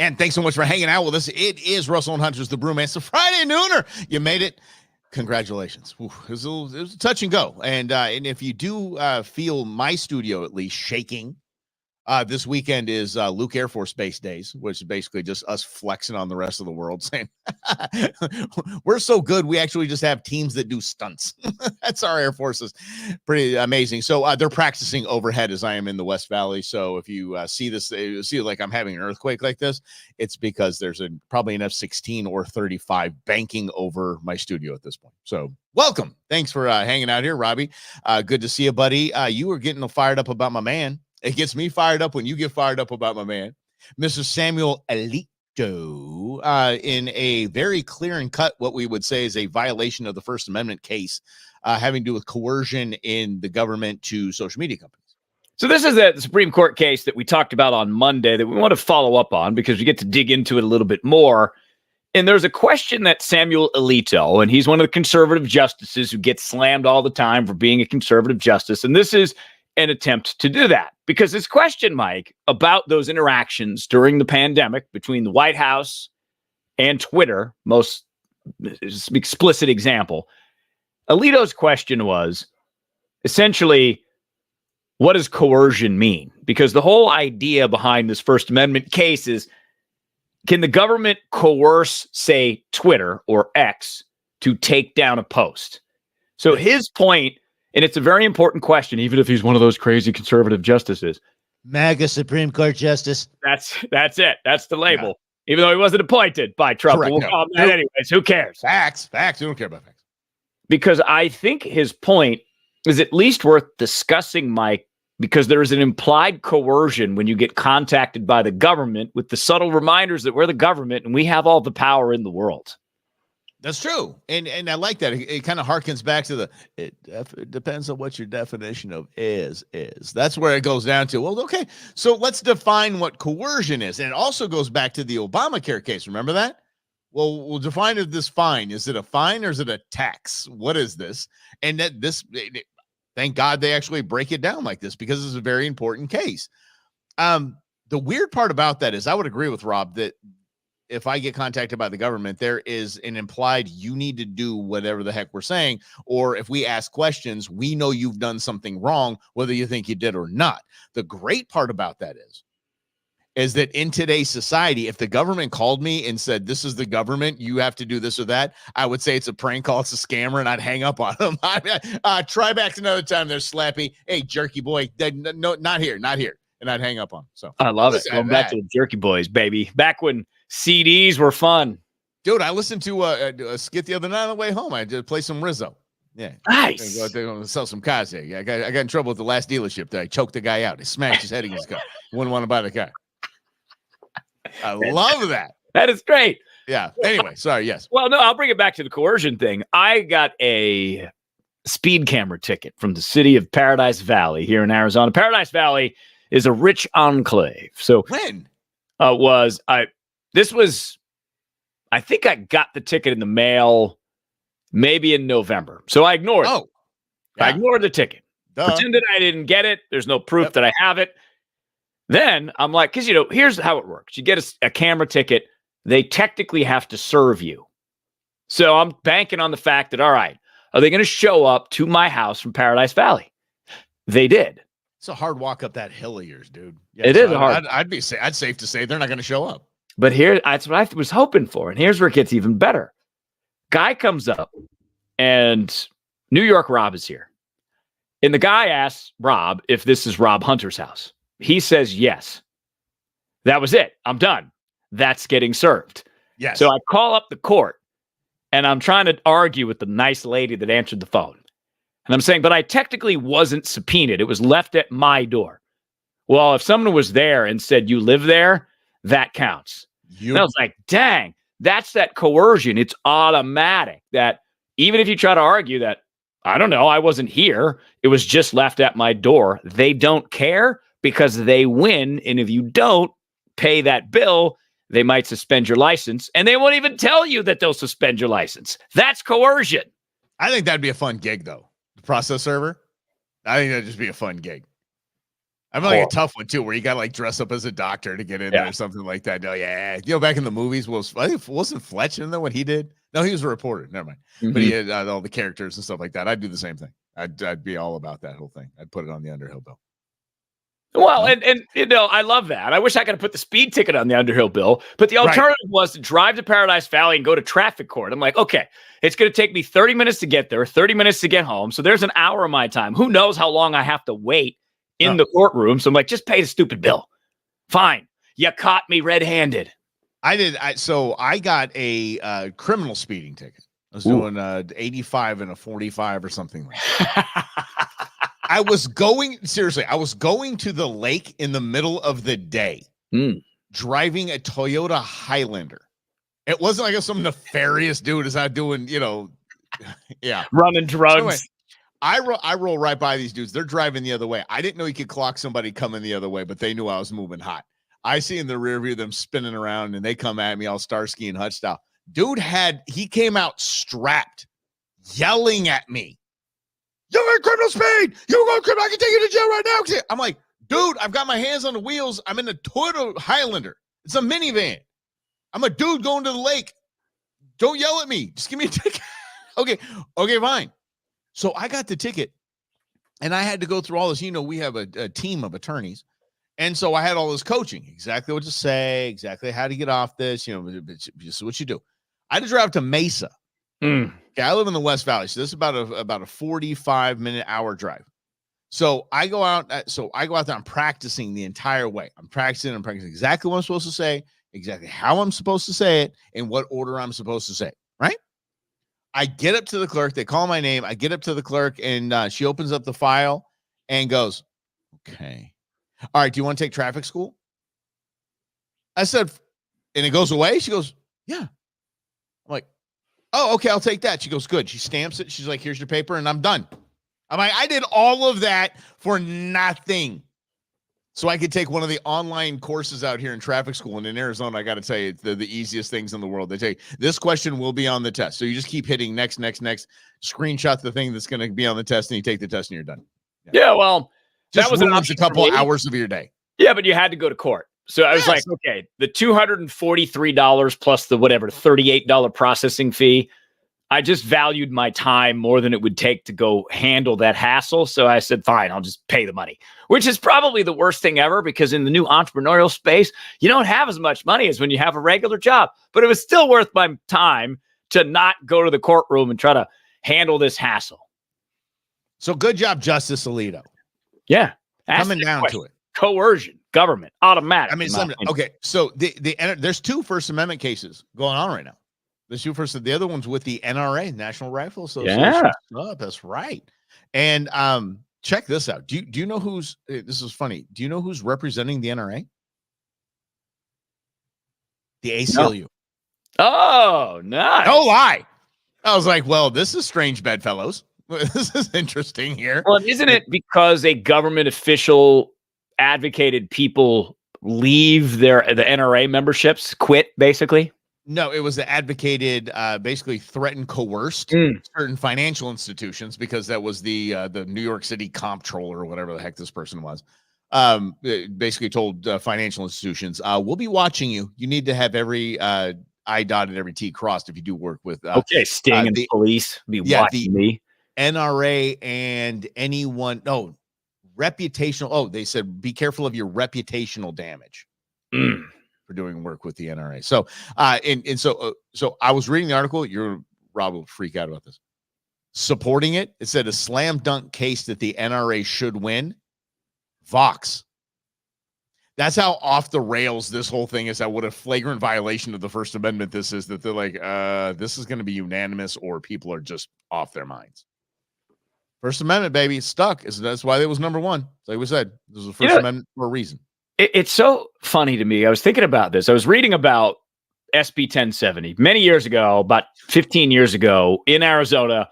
And thanks so much for hanging out with us. It is Russell and Hunter's the Brewmance, the Friday Nooner. You made it. Congratulations. Ooh, it was a touch and go. And if you do feel my studio at least shaking, this weekend is Luke Air Force Base Days, which is basically just us flexing on the rest of the world, saying we're so good. We actually just have teams that do stunts. That's our Air Force is pretty amazing. So they're practicing overhead as I am in the West Valley. So if you see this, you see like I'm having an earthquake like this, it's because there's probably an F-16 or 35 banking over my studio at this point. So welcome. Thanks for hanging out here, Robbie. Good to see you, buddy. You were getting fired up about my man. It gets me fired up when you get fired up about my man, Mr. Samuel Alito, in a very clear and cut, what we would say is a violation of the First Amendment case having to do with coercion in the government to social media companies. So this is the Supreme Court case that we talked about on Monday that we want to follow up on because we get to dig into it a little bit more. And there's a question that Samuel Alito, and he's one of the conservative justices who gets slammed all the time for being a conservative justice. And this is an attempt to do that because this question, Mike, about those interactions during the pandemic between the White House and Twitter, most explicit example, Alito's question was essentially, what does coercion mean? Because the whole idea behind this First Amendment case is, can the government coerce, say, Twitter or X to take down a post? So his point, and it's a very important question, even if he's one of those crazy conservative justices. MAGA Supreme Court Justice. That's it. That's the label. Yeah. Even though he wasn't appointed by Trump. Correct, we'll call him that anyways. Who cares? Facts. We don't care about facts. Because I think his point is at least worth discussing, Mike, because there is an implied coercion when you get contacted by the government with the subtle reminders that we're the government and we have all the power in the world. That's true. And I like that. It kind of harkens back to it depends on what your definition of is. That's where it goes down to, well, okay, so let's define what coercion is. And it also goes back to the Obamacare case. Remember that? Well, we'll define this fine. Is it a fine or is it a tax? What is this? And thank God they actually break it down like this because it's a very important case. The weird part about that is I would agree with Rob that if I get contacted by the government, there is an implied you need to do whatever the heck we're saying. Or if we ask questions, we know you've done something wrong, whether you think you did or not. The great part about that is that in today's society, if the government called me and said, this is the government, you have to do this or that, I would say it's a prank call, it's a scammer, and I'd hang up on them. Try back another time. They're slappy. Hey, jerky boy. No, not here. And I'd hang up on them. So I love it. Going back to the jerky boys, baby. Back when CDs were fun. Dude, I listened to a skit the other night on the way home. I did play some Rizzo. Yeah. Nice. They're going to sell some cars here. Yeah, I got in trouble with the last dealership there. I choked the guy out. He smashed his head against his car. Wouldn't want to buy the car. I love that. That is great. Yeah. Anyway, sorry. Yes. Well, no, I'll bring it back to the coercion thing. I got a speed camera ticket from the city of Paradise Valley here in Arizona. Paradise Valley is a rich enclave. So when I think I got the ticket in the mail maybe in November. So I ignored it. Yeah. I ignored the ticket. Pretended I didn't get it. There's no proof that I have it. Then I'm like, because, here's how it works. You get a camera ticket. They technically have to serve you. So I'm banking on the fact that, all right, are they going to show up to my house from Paradise Valley? They did. It's a hard walk up that hill of yours, dude. Yeah, it is hard. I'd safe to say they're not going to show up. But that's what I was hoping for. And here's where it gets even better. Guy comes up and New York Rob is here. And the guy asks Rob if this is Rob Hunter's house. He says yes. That was it. I'm done. That's getting served. Yes. So I call up the court and I'm trying to argue with the nice lady that answered the phone. And I'm saying, but I technically wasn't subpoenaed. It was left at my door. Well, if someone was there and said, you live there, that counts. And I was like, dang, that's that coercion. It's automatic that even if you try to argue that, I don't know, I wasn't here, it was just left at my door, they don't care because they win. And if you don't pay that bill, they might suspend your license. And they won't even tell you that they'll suspend your license. That's coercion. I think that'd be a fun gig, though. The process server. I think that'd just be a fun gig. I'm like a tough one too, where you got to like dress up as a doctor to get in there or something like that. No, yeah. Back in the movies, wasn't Fletch in there when he did? No, he was a reporter. Never mind. But he had all the characters and stuff like that. I'd do the same thing. I'd be all about that whole thing. I'd put it on the Underhill bill. Well, and I love that. I wish I could have put the speed ticket on the Underhill bill, but the alternative was to drive to Paradise Valley and go to traffic court. I'm like, okay, it's going to take me 30 minutes to get there, 30 minutes to get home. So there's an hour of my time. Who knows how long I have to wait in the courtroom? So I'm like, just pay the stupid bill. Fine. You caught me red-handed. I did. So I got a criminal speeding ticket. I was doing 85 and a 45 or something like that. I was going to the lake in the middle of the day, driving a Toyota Highlander. It wasn't like some nefarious dude is out doing, running drugs. Anyway, I roll right by these dudes. They're driving the other way. I didn't know he could clock somebody coming the other way, but they knew I was moving hot. I see in the rear view them spinning around, and they come at me all Starsky and Hutch style. Dude he came out strapped, yelling at me. You're in criminal speed. You're going criminal. I can take you to jail right now. I'm like, dude, I've got my hands on the wheels. I'm in a Toyota Highlander. It's a minivan. I'm a dude going to the lake. Don't yell at me. Just give me a ticket. Okay, fine. So I got the ticket, and I had to go through all this. We have a team of attorneys, and so I had all this coaching, exactly what to say, exactly how to get off this. Just what you do. I had to drive to Mesa. Okay, I live in the West Valley, so this is about a 45-minute hour drive. So I go out there. I'm practicing the entire way. I'm practicing exactly what I'm supposed to say, exactly how I'm supposed to say it, in what order I'm supposed to say it, right? I get up to the clerk. They call my name. I get up to the clerk, and she opens up the file and goes, okay. All right, do you want to take traffic school? I said, and it goes away? She goes, yeah. I'm like, oh, okay, I'll take that. She goes, good. She stamps it. She's like, here's your paper, and I'm done. I'm like, I did all of that for nothing. So I could take one of the online courses out here in traffic school. And in Arizona, I got to tell you, it's the easiest things in the world. They tell you, this question will be on the test. So you just keep hitting next, screenshot the thing that's going to be on the test, and you take the test, and you're done. Yeah, well, just that was a couple hours of your day. Yeah, but you had to go to court. So I was like, okay, the $243 plus the $38 processing fee. I just valued my time more than it would take to go handle that hassle. So I said, fine, I'll just pay the money, which is probably the worst thing ever, because in the new entrepreneurial space, you don't have as much money as when you have a regular job. But it was still worth my time to not go to the courtroom and try to handle this hassle. So good job, Justice Alito. Yeah. Coming down to it. Coercion, government, automatic. I mean, okay. So there's 2 First Amendment cases going on right now. There's 2 first. The other one's with the NRA, National Rifle Association. Yeah, that's right. And check this out. Do you know who's? This is funny. Do you know who's representing the NRA? The ACLU. No. Oh, nice. No lie. I was like, well, this is strange, bedfellows. This is interesting here. Well, isn't it because a government official advocated people leave the NRA memberships, quit, basically? No, it was the advocated, basically threatened, coerced certain financial institutions, because that was the New York City comptroller or whatever the heck this person was. Basically told financial institutions, we'll be watching you. You need to have every I dotted, every T crossed if you do work with. Sting and the police be watching me. NRA and anyone. No, reputational. Oh, they said be careful of your reputational damage. For doing work with the NRA. So, so I was reading the article. Rob will freak out about this. Supporting it, it said a slam dunk case that the NRA should win. Vox. That's how off the rails this whole thing is. What a flagrant violation of the First Amendment this is. That they're like, this is going to be unanimous, or people are just off their minds. First Amendment, baby, it's stuck. That's why it was number 1. Like we said, this was the First Amendment for a reason. It's so funny to me. I was thinking about this. I was reading about SB 1070 many years ago, about 15 years ago in Arizona.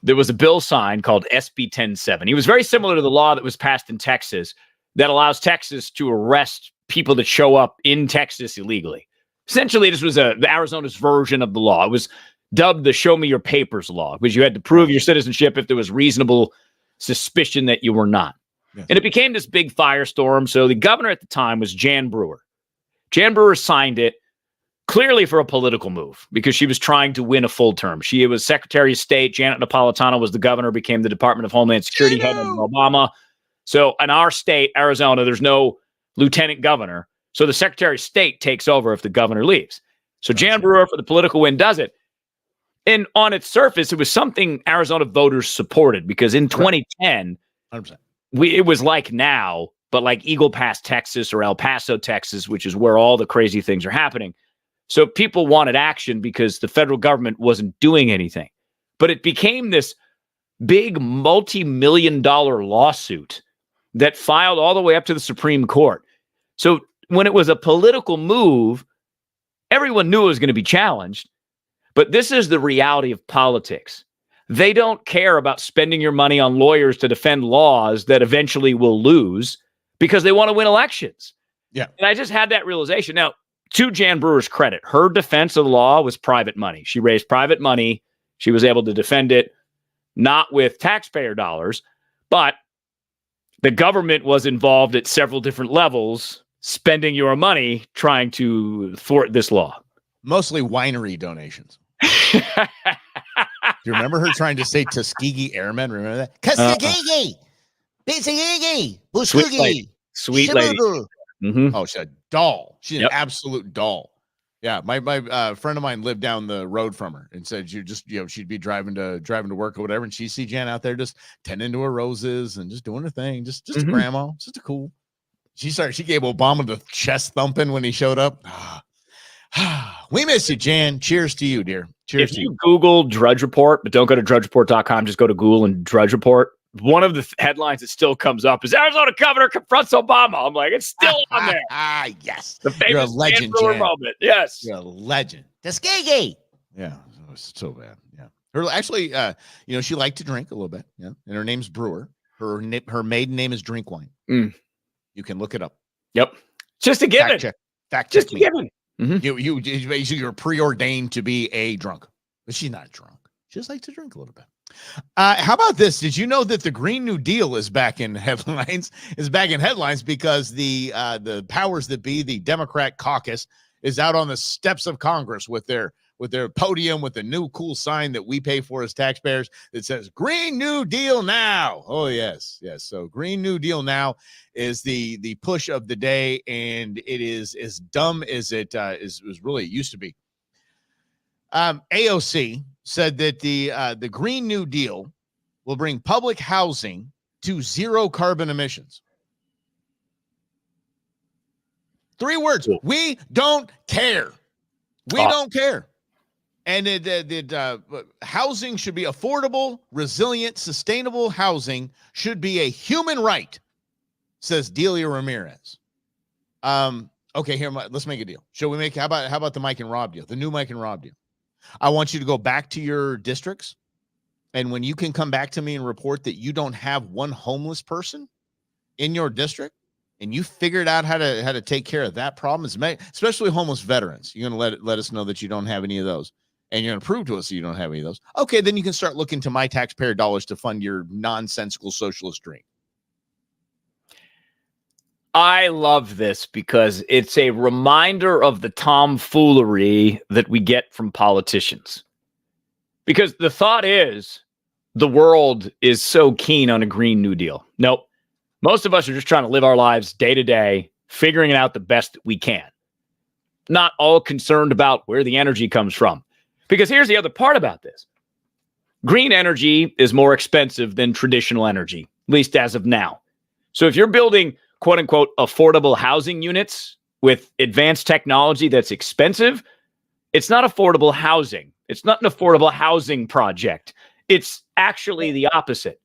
There was a bill signed called SB 1070. It was very similar to the law that was passed in Texas that allows Texas to arrest people that show up in Texas illegally. Essentially, this was Arizona's version of the law. It was dubbed the Show Me Your Papers law, because you had to prove your citizenship if there was reasonable suspicion that you were not. Yes. And it became this big firestorm. So the governor at the time was Jan Brewer. Jan Brewer signed it clearly for a political move because she was trying to win a full term. She was Secretary of State. Janet Napolitano was the governor, became the Department of Homeland Security head under Obama. So in our state, Arizona, there's no lieutenant governor. So the Secretary of State takes over if the governor leaves. So Jan Brewer, for the political win, does it. And on its surface, it was something Arizona voters supported because in 2010, 100%. it was like now, but like Eagle Pass, Texas, or El Paso, Texas, which is where all the crazy things are happening. So people wanted action because the federal government wasn't doing anything. But it became this big multi-million-dollar lawsuit that filed all the way up to the Supreme Court. So when it was a political move, everyone knew it was going to be challenged. But this is the reality of politics. They don't care about spending your money on lawyers to defend laws that eventually will lose because they want to win elections. Yeah. And I just had that realization. Now, to Jan Brewer's credit, her defense of the law was private money. She raised private money. She was able to defend it, not with taxpayer dollars, but the government was involved at several different levels, spending your money trying to thwart this law. Mostly winery donations. Do you remember her trying to say Tuskegee Airmen? Remember that? Tuskegee, Sweet lady. Sweet lady. Mm-hmm. Oh, she's a doll. She's an absolute doll. Yeah, my friend of mine lived down the road from her and said she'd be driving to work or whatever, and she'd see Jan out there just tending to her roses and just doing her thing, just a grandma, just a cool. She gave Obama the chest thumping when he showed up. We miss you, Jan. Cheers to you, dear. Cheers if to you Google Drudge Report, but don't go to drudgereport.com, just go to Google and Drudge Report. One of the headlines that still comes up is Arizona governor confronts Obama. I'm like, it's still on there. Yes. The famous You're a legend, Jan Jan. moment. Yes. You're a legend. Tuskegee. Yeah. It was so bad. Yeah. Her actually, she liked to drink a little bit. Yeah. And her name's Brewer. Her maiden name is Drinkwine. You can look it up. Yep. Just a given. Fact check. Just a given. Mm-hmm. You're preordained to be a drunk, but she's not drunk. She just likes to drink a little bit. How about this? Did you know that the Green New Deal is back in headlines? Because the powers that be, the Democrat caucus, is out on the steps of Congress with their podium with a new cool sign that we pay for as taxpayers that says Green New Deal now. Oh yes. So Green New Deal now is the push of the day, and it is as dumb as it really used to be. AOC said that the Green New Deal will bring public housing to zero carbon emissions. 3 words. We don't care. We don't care. And housing should be affordable, resilient, sustainable housing should be a human right, says Delia Ramirez. Okay, here, let's make a deal. Shall we how about the Mike and Rob deal, the new Mike and Rob deal? I want you to go back to your districts, and when you can come back to me and report that you don't have one homeless person in your district, and you figured out how to take care of that problem, especially homeless veterans, you're going to let us know that you don't have any of those, and you're going to prove to us that you don't have any of those. Okay, then you can start looking to my taxpayer dollars to fund your nonsensical socialist dream. I love this because it's a reminder of the tomfoolery that we get from politicians. Because the thought is the world is so keen on a Green New Deal. Nope. Most of us are just trying to live our lives day to day, figuring it out the best that we can. Not all concerned about where the energy comes from. Because here's the other part about this. Green energy is more expensive than traditional energy, at least as of now. So if you're building quote unquote affordable housing units with advanced technology that's expensive, it's not affordable housing. It's not an affordable housing project. It's actually the opposite.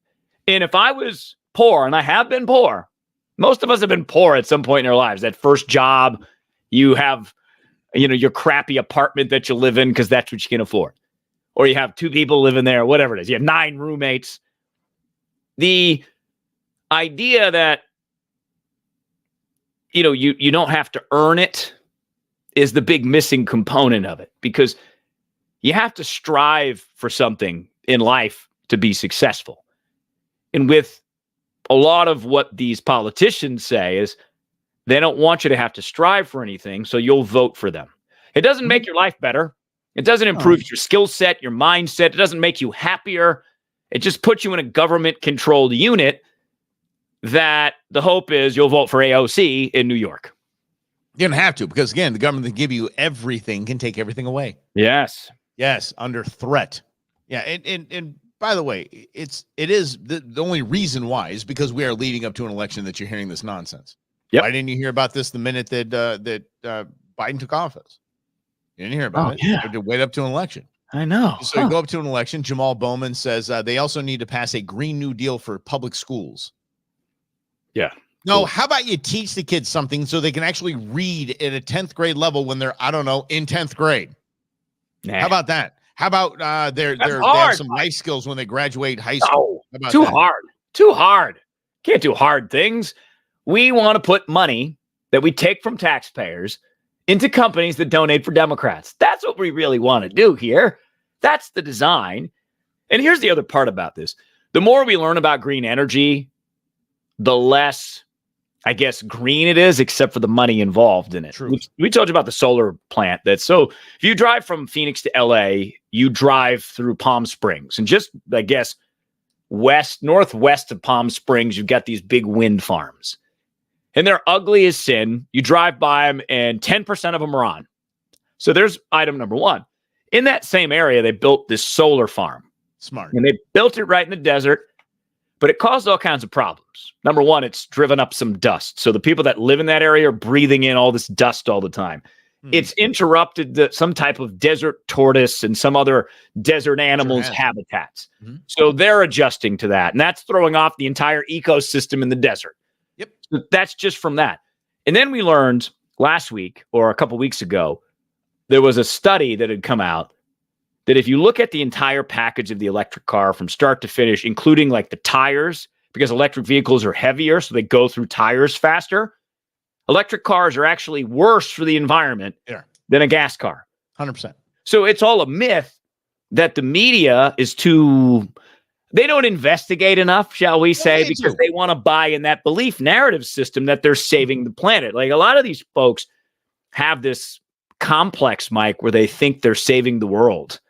And if I was poor, and I have been poor, most of us have been poor at some point in our lives. That first job, you have, your crappy apartment that you live in because that's what you can afford. Or you have 2 people living there, whatever it is. You have 9 roommates. The idea that you don't have to earn it is the big missing component of it, because you have to strive for something in life to be successful. And with a lot of what these politicians say is they don't want you to have to strive for anything, so you'll vote for them. It doesn't make your life better. It doesn't improve your skill set, your mindset. It doesn't make you happier. It just puts you in a government-controlled unit that the hope is you'll vote for AOC in New York. You don't have to, because again, the government that give you everything can take everything away. Yes. Yes, under threat. Yeah, and by the way, it is the only reason why is because we are leading up to an election that you're hearing this nonsense. Yep. Why didn't you hear about this the minute that Biden took office? You didn't hear about it. Yeah. You had to wait up to an election. I know. So you go up to an election. Jamal Bowman says they also need to pass a Green New Deal for public schools. Yeah. No, how about you teach the kids something so they can actually read at a 10th grade level when they're, I don't know, in 10th grade? Nah. How about that? How about they have some life skills when they graduate high school? No, too hard. Too hard. Can't do hard things. We want to put money that we take from taxpayers into companies that donate for Democrats. That's what we really want to do here. That's the design. And here's the other part about this. The more we learn about green energy, the less, I guess, green it is, except for the money involved in it. True. We told you about the solar plant. So if you drive from Phoenix to LA, you drive through Palm Springs. And just, I guess, northwest of Palm Springs, you've got these big wind farms. And they're ugly as sin. You drive by them and 10% of them are on. So there's item number one. In that same area, they built this solar farm. Smart. And they built it right in the desert, but it caused all kinds of problems. Number one, it's driven up some dust. So the people that live in that area are breathing in all this dust all the time. It's interrupted some type of desert tortoise and some other desert animals' habitats. So they're adjusting to that. And that's throwing off the entire ecosystem in the desert. Yep. So that's just from that. And then we learned last week or a couple weeks ago, there was a study that had come out that if you look at the entire package of the electric car from start to finish, including like the tires, because electric vehicles are heavier, so they go through tires faster, electric cars are actually worse for the environment than a gas car. 100%. So it's all a myth that the media is they don't investigate enough, shall we say, because they want to buy in that belief narrative system that they're saving the planet. Like a lot of these folks have this complex, Mike, where they think they're saving the world.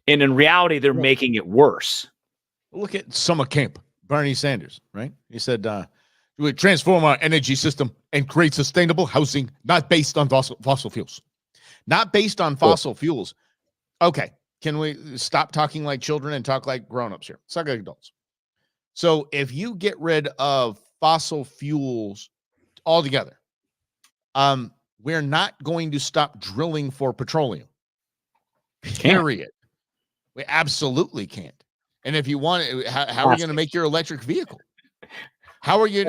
And in reality, they're making it worse. Look at summer camp, Bernie Sanders, right? He said, we transform our energy system and create sustainable housing, not based on fossil fuels. Not based on fossil fuels. Okay, can we stop talking like children and talk like grown-ups here? It's not like adults. So if you get rid of fossil fuels altogether, we're not going to stop drilling for petroleum. Period. We absolutely can't. And if you want it, how are you going to make your electric vehicle? How are we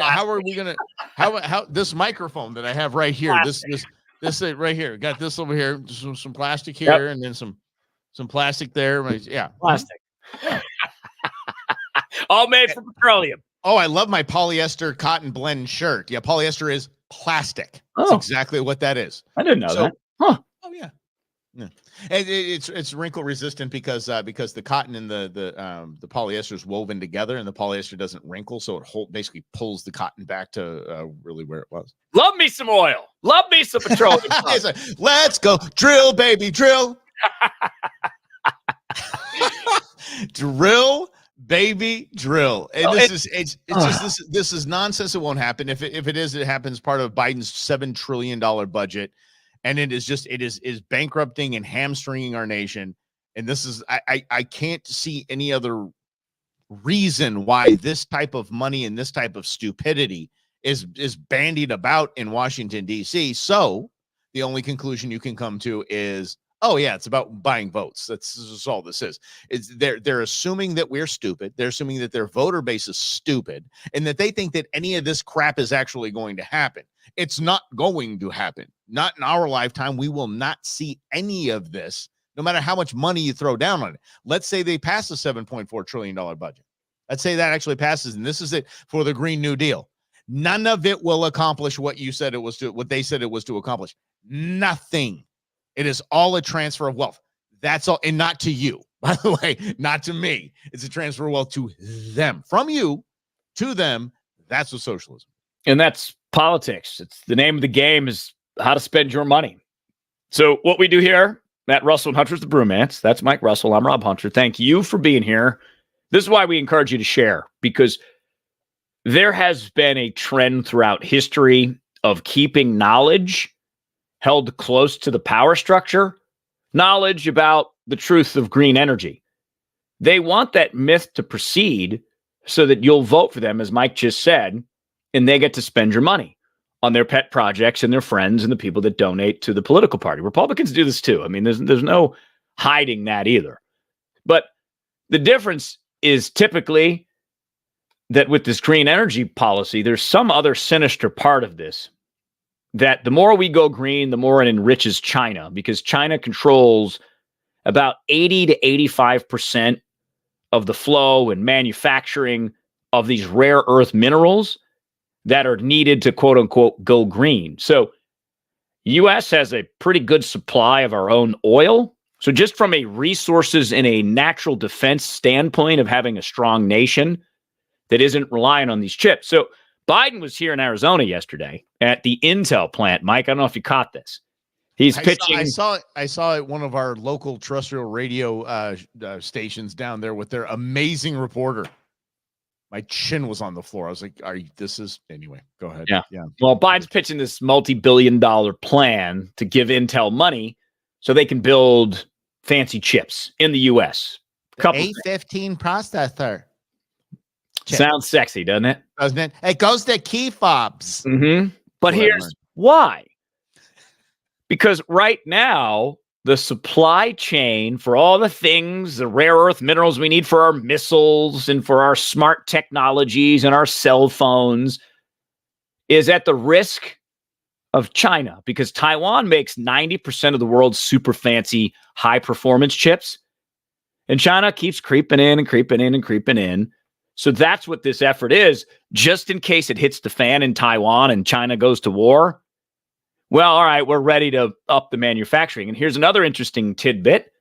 going to, how this microphone that I have right here, this right here, got this over here, some plastic here, and then some plastic there. Yeah. Plastic. All made from petroleum. Oh, I love my polyester cotton blend shirt. Yeah. Polyester is plastic. That's exactly what that is. I didn't know that. Huh. Oh yeah. Yeah. And it's wrinkle resistant because the cotton and the polyester is woven together, and the polyester doesn't wrinkle, so it basically pulls the cotton back to really where it was. Love me some oil. Love me some petroleum. Let's go drill, baby, drill. Drill, baby, drill. And this is nonsense. It won't happen. If it is, it happens part of Biden's $7 trillion budget. And it is bankrupting and hamstringing our nation. And this is, I can't see any other reason why this type of money and this type of stupidity is bandied about in Washington, D.C. So the only conclusion you can come to is, oh yeah, it's about buying votes. That's all this is. They're assuming that we're stupid. They're assuming that their voter base is stupid and that they think that any of this crap is actually going to happen. It's not going to happen. Not in our lifetime. We will not see any of this, no matter how much money you throw down on it. Let's say they pass a $7.4 trillion budget. Let's say that actually passes, and this is it for the Green New Deal. None of it will accomplish what you said it was to, what they said it was to accomplish. Nothing. It is all a transfer of wealth. That's all, and not to you, by the way, not to me. It's a transfer of wealth to them, from you to them. That's what socialism. And that's politics. It's the name of the game is how to spend your money. So what we do here, Matt Russell and Hunter's the Brewmance. That's Mike Russell. I'm Rob Hunter. Thank you for being here. This is why we encourage you to share, because there has been a trend throughout history of keeping knowledge held close to the power structure, knowledge about the truth of green energy. They want that myth to proceed so that you'll vote for them, as Mike just said, and they get to spend your money on their pet projects and their friends and the people that donate to the political party. Republicans do this too. I mean, there's no hiding that either. But the difference is typically that with this green energy policy, there's some other sinister part of this, that the more we go green, the more it enriches China, because China controls about 80 to 85% of the flow and manufacturing of these rare earth minerals that are needed to, quote unquote, go green. So U.S. has a pretty good supply of our own oil. So just from a resources and a natural defense standpoint of having a strong nation that isn't relying on these chips. So Biden was here in Arizona yesterday at the Intel plant. Mike, I don't know if you caught this. He's pitching. I saw it at one of our local terrestrial radio stations down there with their amazing reporter. My chin was on the floor. I was like, anyway, go ahead. Yeah. Well, Biden's pitching this multi-billion-dollar plan to give Intel money so they can build fancy chips in the U.S. A15 processor. Sounds sexy, doesn't it? Doesn't it? It goes to key fobs. Mm-hmm. But here's why. Because right now, the supply chain for all the things, the rare earth minerals we need for our missiles and for our smart technologies and our cell phones, is at the risk of China, because Taiwan makes 90% of the world's super fancy high performance chips. And China keeps creeping in and creeping in and creeping in. So that's what this effort is, just in case it hits the fan in Taiwan and China goes to war. Well, all right, we're ready to up the manufacturing. And here's another interesting tidbit.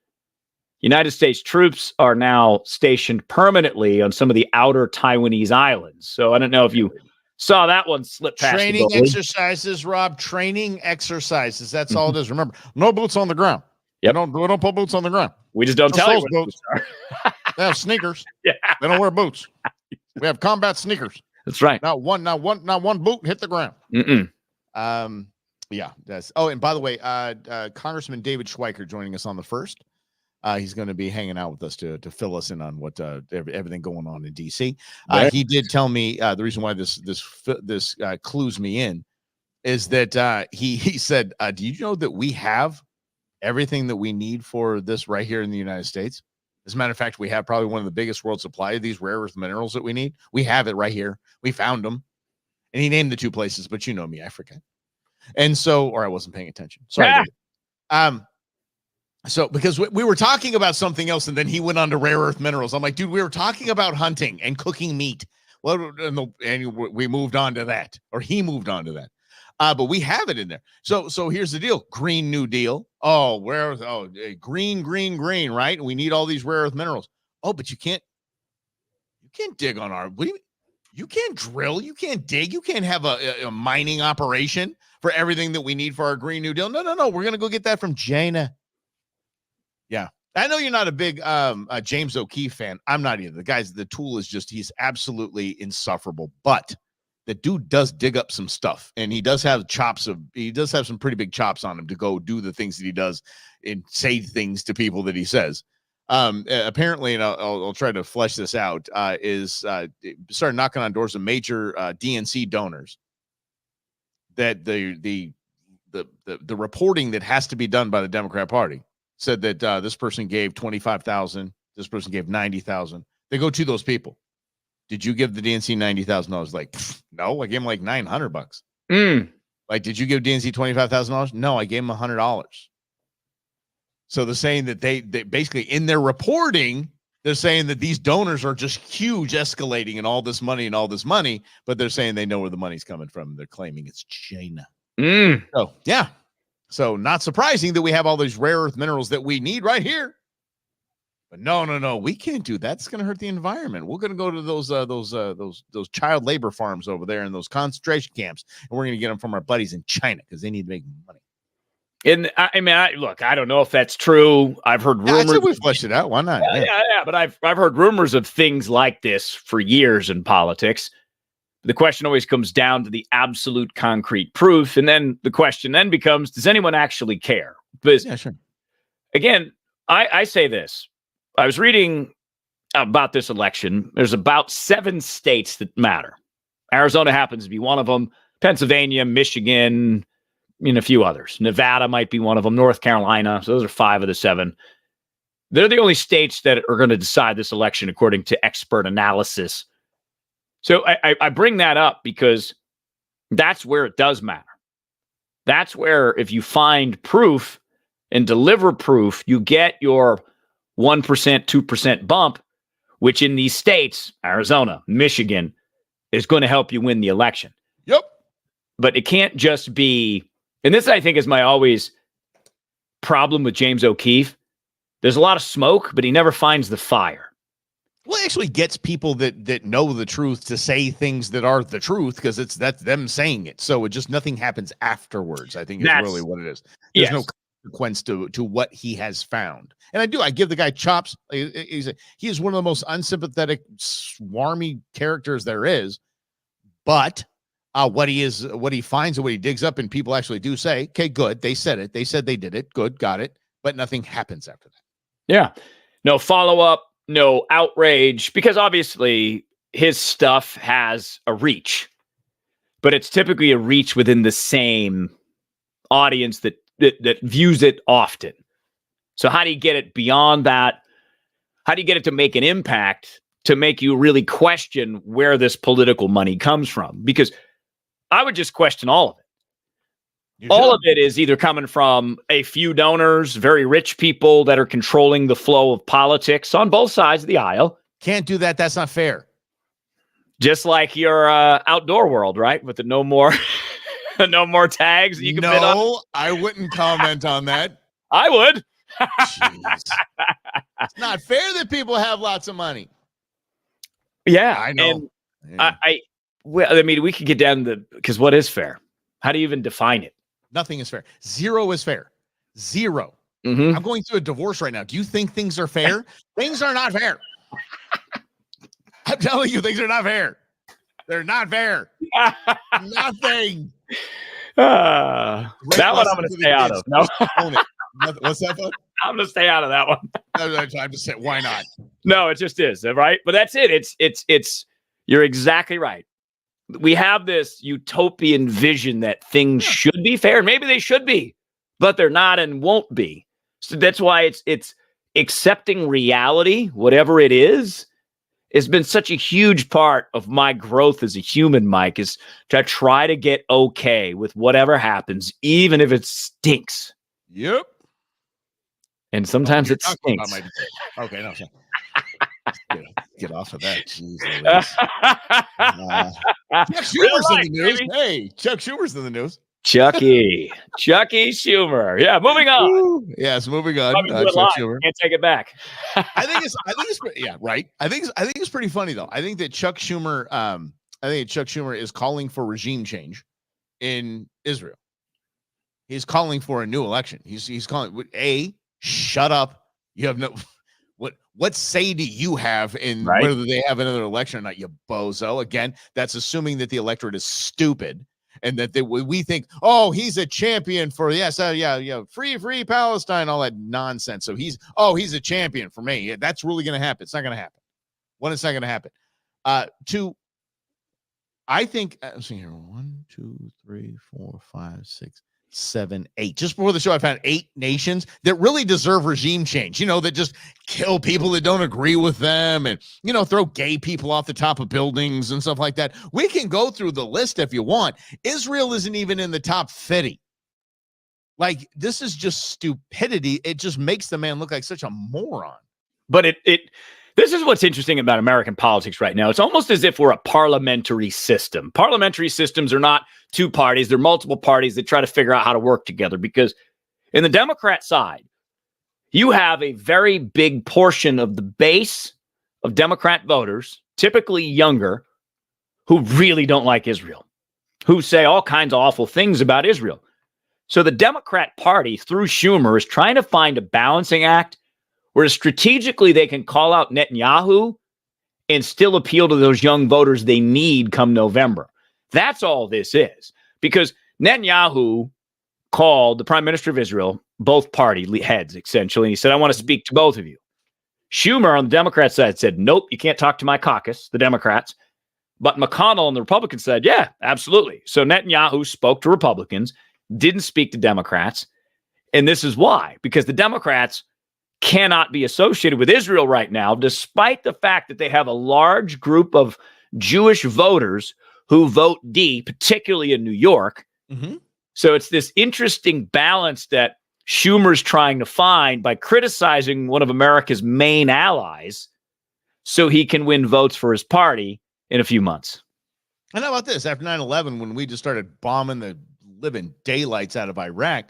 United States troops are now stationed permanently on some of the outer Taiwanese islands. So I don't know if you saw that one slip past. Training exercises, Rob. Training exercises. That's all it is. Remember, no boots on the ground. Yep. We don't put boots on the ground. We just don't tell you what boots are. They have sneakers. Yeah. They don't wear boots. We have combat sneakers. That's right. Not one boot hit the ground. Mm-mm. Yeah. That's. Oh, and by the way, Congressman David Schweiker joining us on the 1st. He's going to be hanging out with us to fill us in on what everything going on in DC. He did tell me the reason why this clues me in is that he said, "Do you know that we have everything that we need for this right here in the United States? As a matter of fact, we have probably one of the biggest world supply of these rare earth minerals that we need. We have it right here. We found them." And he named the two places, but you know me, I forget. And so, or I wasn't paying attention. Sorry. So because we were talking about something else, and then he went on to rare earth minerals. I'm like, dude, we were talking about hunting and cooking meat. Well, and we moved on to that, or he moved on to that. But we have it in there. So here's the deal: Green New Deal. Green, right? We need all these rare earth minerals. Oh, but you can't dig on our. What do you can't drill, you can't dig, you can't have a mining operation for everything that we need for our Green New Deal. No. We're gonna go get that from China. Yeah. I know you're not a big James O'Keefe fan. I'm not either. The tool is just, he's absolutely insufferable. But the dude does dig up some stuff, and he does have some pretty big chops on him to go do the things that he does and say things to people that he says. Apparently, and I'll try to flesh this out, started knocking on doors of major DNC donors, that the reporting that has to be done by the Democrat Party said that this person gave $25,000, this person gave $90,000. They go to those people. Did you give the DNC $90,000? Like, no, I gave him like $900. Like, did you give DNC $25,000? No, I gave him $100. So they're saying that they basically, in their reporting, they're saying that these donors are just huge, escalating, and all this money, but they're saying they know where the money's coming from. They're claiming it's China. So, yeah. So not surprising that we have all these rare earth minerals that we need right here. But no, we can't do that. It's going to hurt the environment. We're going to go to those child labor farms over there and those concentration camps, and we're going to get them from our buddies in China because they need to make money. And I mean, look, I don't know if that's true. I've heard rumors. I said we fleshed it out. Why not? Yeah. But I've heard rumors of things like this for years in politics. The question always comes down to the absolute concrete proof, and then the question then becomes: does anyone actually care? Because sure. Again, I say this. I was reading about this election. There's about 7 states that matter. Arizona happens to be one of them. Pennsylvania, Michigan, a few others. Nevada might be one of them. North Carolina. So those are 5 of the 7. They're the only states that are going to decide this election according to expert analysis. So I bring that up because that's where it does matter. That's where if you find proof and deliver proof, you get your 1%, 2% bump, which in these states, Arizona, Michigan, is going to help you win the election. Yep. But it can't just be, and this I think is my always problem with James O'Keefe. There's a lot of smoke, but he never finds the fire. Well, it actually gets people that know the truth to say things that are the truth because that's them saying it. So it just nothing happens afterwards. I think that's really what it is. There's no consequence to what he has found. And I give the guy chops. He is one of the most unsympathetic, swarmy characters there is. But what he finds and what he digs up, and people actually do say, okay, good. They said it. They said they did it. Good. Got it. But nothing happens after that. Yeah. No follow-up, no outrage, because obviously his stuff has a reach, but it's typically a reach within the same audience that views it often. So how do you get it beyond that? How do you get it to make an impact, to make you really question where this political money comes from? Because I would just question all of it. All of it is either coming from a few donors, very rich people that are controlling the flow of politics on both sides of the aisle. Can't do that. That's not fair. Just like your outdoor world, right? With the no more tags that you can fit on. No, I wouldn't comment on that. I would. Jeez. It's not fair that people have lots of money. Yeah, I know. And I mean, we could get down to because what is fair? How do you even define it? Nothing is fair. Zero is fair. Zero. Mm-hmm. I'm going through a divorce right now. Do you think things are fair? Things are not fair. I'm telling you, things are not fair. They're not fair. Nothing. That one I'm going to stay out of. No. What's that, bud? I'm going to stay out of that one. I'm just saying, why not? No, it just is, right? But that's it. It's. You're exactly right. We have this utopian vision that things should be fair. Maybe they should be, but they're not and won't be. So that's why it's accepting reality, whatever it is, has been such a huge part of my growth as a human, Mike, is to try to get okay with whatever happens, even if it stinks. Yep. And sometimes it stinks. Okay, no, sorry. Get off of that. Jeez, Chuck Schumer's in the news. Baby. Hey, Chuck Schumer's in the news. Chucky Schumer. Yeah, moving on. Yes, moving on. Chuck Schumer. Can't take it back. I think it's yeah, right. I think it's pretty funny though. I think that Chuck Schumer is calling for regime change in Israel. He's calling for a new election. He's calling shut up. You have no what say do you have in whether they have another election or not, you bozo? Again, that's assuming that the electorate is stupid and that we think, oh, he's a champion for free Palestine, all that nonsense. So he's a champion for me. That's really going to happen. It's not going to happen. One, it's not going to happen. Two, I think I'm seeing here 1, 2, 3, 4, 5, 6, 7, 8. Just before the show, I found 8 nations that really deserve regime change. That just kill people that don't agree with them and, throw gay people off the top of buildings and stuff like that. We can go through the list if you want. Israel isn't even in the top 50. Like, this is just stupidity. It just makes the man look like such a moron. But this is what's interesting about American politics right now. It's almost as if we're a parliamentary system. Parliamentary systems are not 2 parties. They're multiple parties that try to figure out how to work together. Because in the Democrat side, you have a very big portion of the base of Democrat voters, typically younger, who really don't like Israel, who say all kinds of awful things about Israel. So the Democrat Party, through Schumer, is trying to find a balancing act where strategically they can call out Netanyahu and still appeal to those young voters they need come November. That's all this is. Because Netanyahu called the prime minister of Israel, both party heads, essentially, and he said, I want to speak to both of you. Schumer on the Democrat side said, nope, you can't talk to my caucus, the Democrats. But McConnell on the Republican side, yeah, absolutely. So Netanyahu spoke to Republicans, didn't speak to Democrats. And this is why, because the Democrats cannot be associated with Israel right now, despite the fact that they have a large group of Jewish voters who vote D, particularly in New York. Mm-hmm. So it's this interesting balance that Schumer's trying to find by criticizing one of America's main allies so he can win votes for his party in a few months. And how about this? After 9/11, when we just started bombing the living daylights out of Iraq,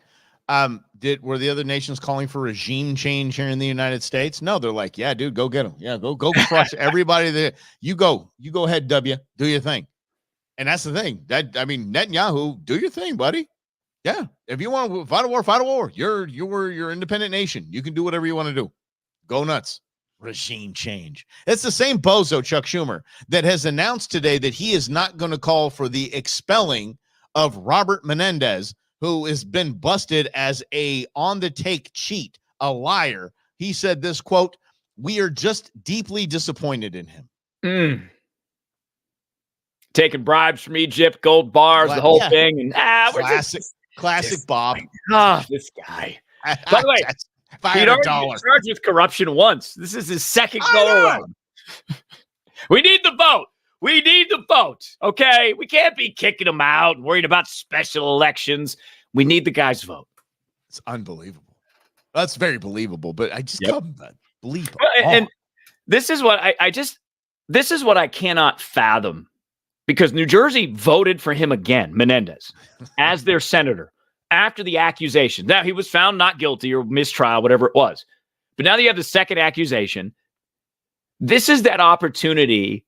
were the other nations calling for regime change here in the United States? No, they're like, yeah, dude, go get them. Yeah, go crush everybody there. You go ahead, W, do your thing. And that's the thing. Netanyahu, do your thing, buddy. Yeah, if you want to fight a war, fight a war. You're an independent nation. You can do whatever you want to do. Go nuts. Regime change. It's the same bozo, Chuck Schumer, that has announced today that he is not going to call for the expelling of Robert Menendez, who has been busted as a on-the-take cheat, a liar. He said this, quote, we are just deeply disappointed in him. Taking bribes from Egypt, gold bars, the whole thing. And classic Bob. This guy. By the way, he'd already been charged with corruption once. This is his second go-around. We need the vote. We need the vote, okay? We can't be kicking him out and worried about special elections. We need the guy's vote. It's unbelievable. That's very believable, but I just can't believe it. And this is what this is what I cannot fathom, because New Jersey voted for him again, Menendez, as their senator after the accusation. Now, he was found not guilty or mistrial, whatever it was. But now that you have the second accusation, this is that opportunity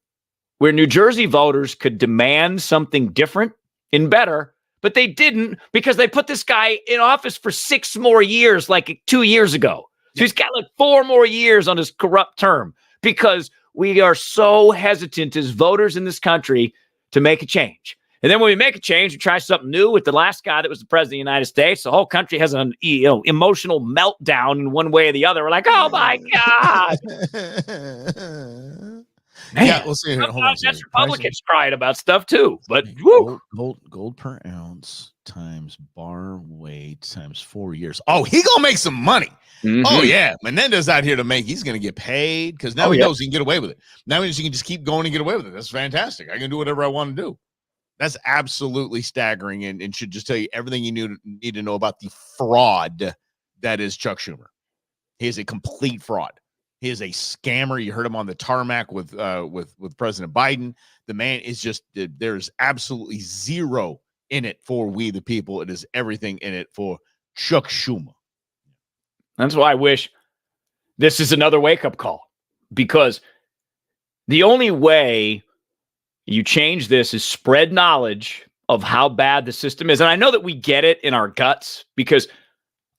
where New Jersey voters could demand something different and better, but they didn't, because they put this guy in office for 6 more years, like 2 years ago. So he's got like 4 more years on his corrupt term, because we are so hesitant as voters in this country to make a change. And then when we make a change, we try something new with the last guy that was the president of the United States. The whole country has an emotional meltdown in one way or the other. We're like, oh my God. Man, yeah, we'll see. Hold on. That's Republicans crying about stuff too. But gold per ounce times bar weight times 4 years. Oh, he gonna make some money. Mm-hmm. Oh yeah, Menendez out here to make. He's gonna get paid because now he knows he can get away with it. Now he can just keep going and get away with it. That's fantastic. I can do whatever I want to do. That's absolutely staggering, and should just tell you everything you need to know about the fraud that is Chuck Schumer. He is a complete fraud. He is a scammer. You heard him on the tarmac with President Biden. The man is just, there's absolutely zero in it for we the people. It is everything in it for Chuck Schumer. That's why I wish this is another wake-up call, because the only way you change this is spread knowledge of how bad the system is. And I know that we get it in our guts, because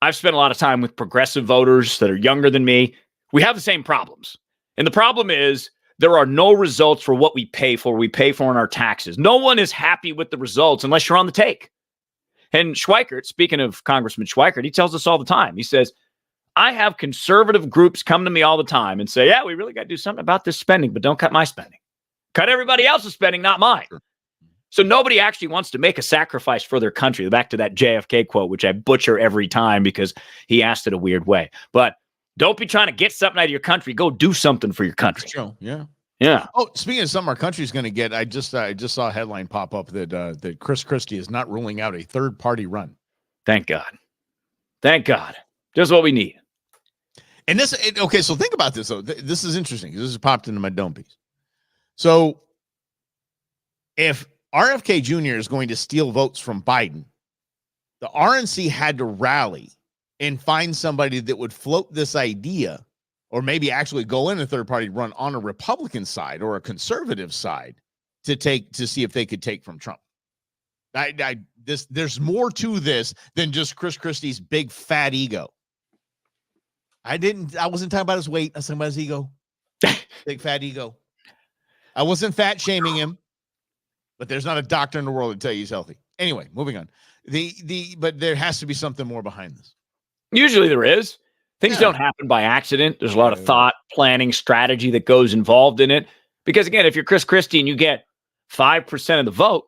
I've spent a lot of time with progressive voters that are younger than me. We have the same problems. And the problem is there are no results for what we pay for. We pay for in our taxes. No one is happy with the results unless you're on the take. And Schweikert, speaking of Congressman Schweikert, he tells us all the time. He says, I have conservative groups come to me all the time and say, yeah, we really got to do something about this spending, but don't cut my spending. Cut everybody else's spending, not mine. Sure. So nobody actually wants to make a sacrifice for their country. Back to that JFK quote, which I butcher every time because he asked it a weird way. But don't be trying to get something out of your country. Go do something for your country. That's true. Yeah. Yeah. Oh, speaking of something our country's going to get, I just saw a headline pop up that Chris Christie is not ruling out a third-party run. Thank God. Thank God. Just what we need. And okay, so think about this, though. This is interesting. This has popped into my dome piece. So if RFK Jr. is going to steal votes from Biden, the RNC had to rally and find somebody that would float this idea, or maybe actually go in a third party run on a Republican side or a conservative side to see if they could take from Trump. There's more to this than just Chris Christie's big fat ego. I wasn't talking about his weight. I was talking about his ego. Big fat ego. I wasn't fat shaming him, but there's not a doctor in the world that tell you he's healthy. Anyway, moving on. But there has to be something more behind this. Usually there is. Things don't happen by accident. There's a lot of thought, planning, strategy that goes involved in it. Because again, if you're Chris Christie and you get 5% of the vote,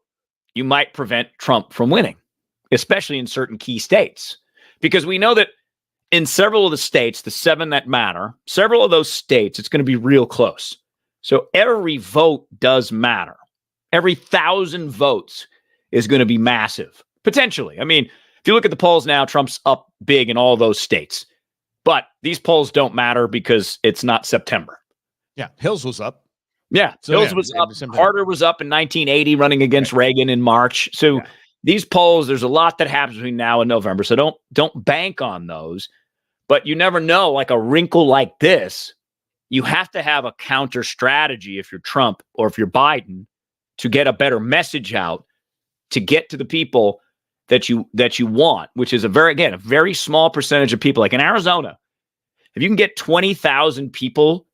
you might prevent Trump from winning, especially in certain key states. Because we know that in several of the states, the 7 that matter, several of those states, it's going to be real close. So every vote does matter. Every 1,000 votes is going to be massive, potentially. I mean, if you look at the polls now, Trump's up big in all those states. But these polls don't matter because it's not September. Yeah, Hills was up. Yeah, So, Hills yeah, was it up. was something. Carter was up in 1980 running against Reagan in March. So these polls, there's a lot that happens between now and November. So don't bank on those. But you never know, like a wrinkle like this, you have to have a counter strategy if you're Trump or if you're Biden to get a better message out, to get to the people that you want, which is a very small percentage of people. Like in Arizona, if you can get 20,000 people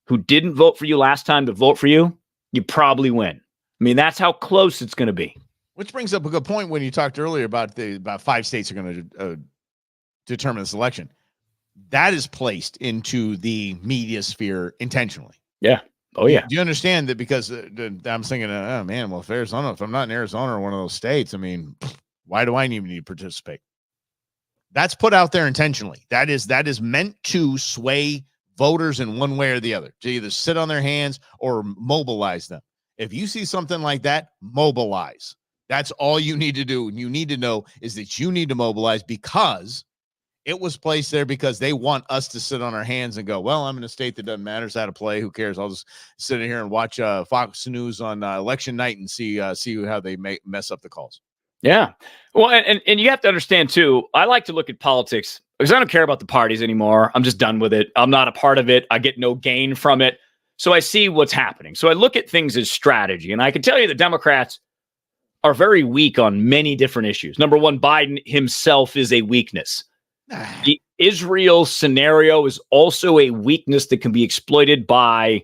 who didn't vote for you last time to vote for you, you probably win. I mean, that's how close it's going to be. Which brings up a good point when you talked earlier about 5 states are going to determine this election. That is placed into the media sphere intentionally. Yeah. Oh, yeah. Do you understand that? Because I'm thinking, oh, man, well, if I'm not in Arizona or one of those states, I mean, why do I even need to participate? That's put out there intentionally. That is meant to sway voters in one way or the other, to either sit on their hands or mobilize them. If you see something like that, mobilize. That's all you need to do. And you need to know is that you need to mobilize, because it was placed there because they want us to sit on our hands and go, well, I'm in a state that doesn't matter. It's out of play. Who cares? I'll just sit in here and watch Fox News on election night and see how they mess up the calls. Yeah. Well, and you have to understand, too, I like to look at politics because I don't care about the parties anymore. I'm just done with it. I'm not a part of it. I get no gain from it. So I see what's happening. So I look at things as strategy. And I can tell you the Democrats are very weak on many different issues. Number one, Biden himself is a weakness. The Israel scenario is also a weakness that can be exploited by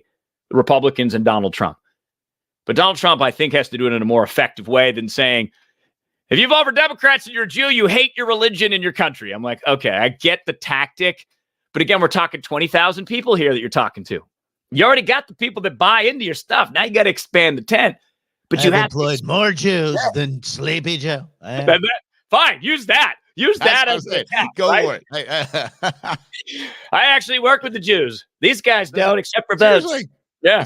the Republicans and Donald Trump. But Donald Trump, I think, has to do it in a more effective way than saying, if you vote for Democrats and you're a Jew, you hate your religion and your country. I'm like, okay, I get the tactic. But again, we're talking 20,000 people here that you're talking to. You already got the people that buy into your stuff. Now you got to expand the tent. But you have employed more Jews than Sleepy Joe. Fine, use that. Use that as a attack, go right? for it. I actually work with the Jews. These guys don't, except for votes. Yeah.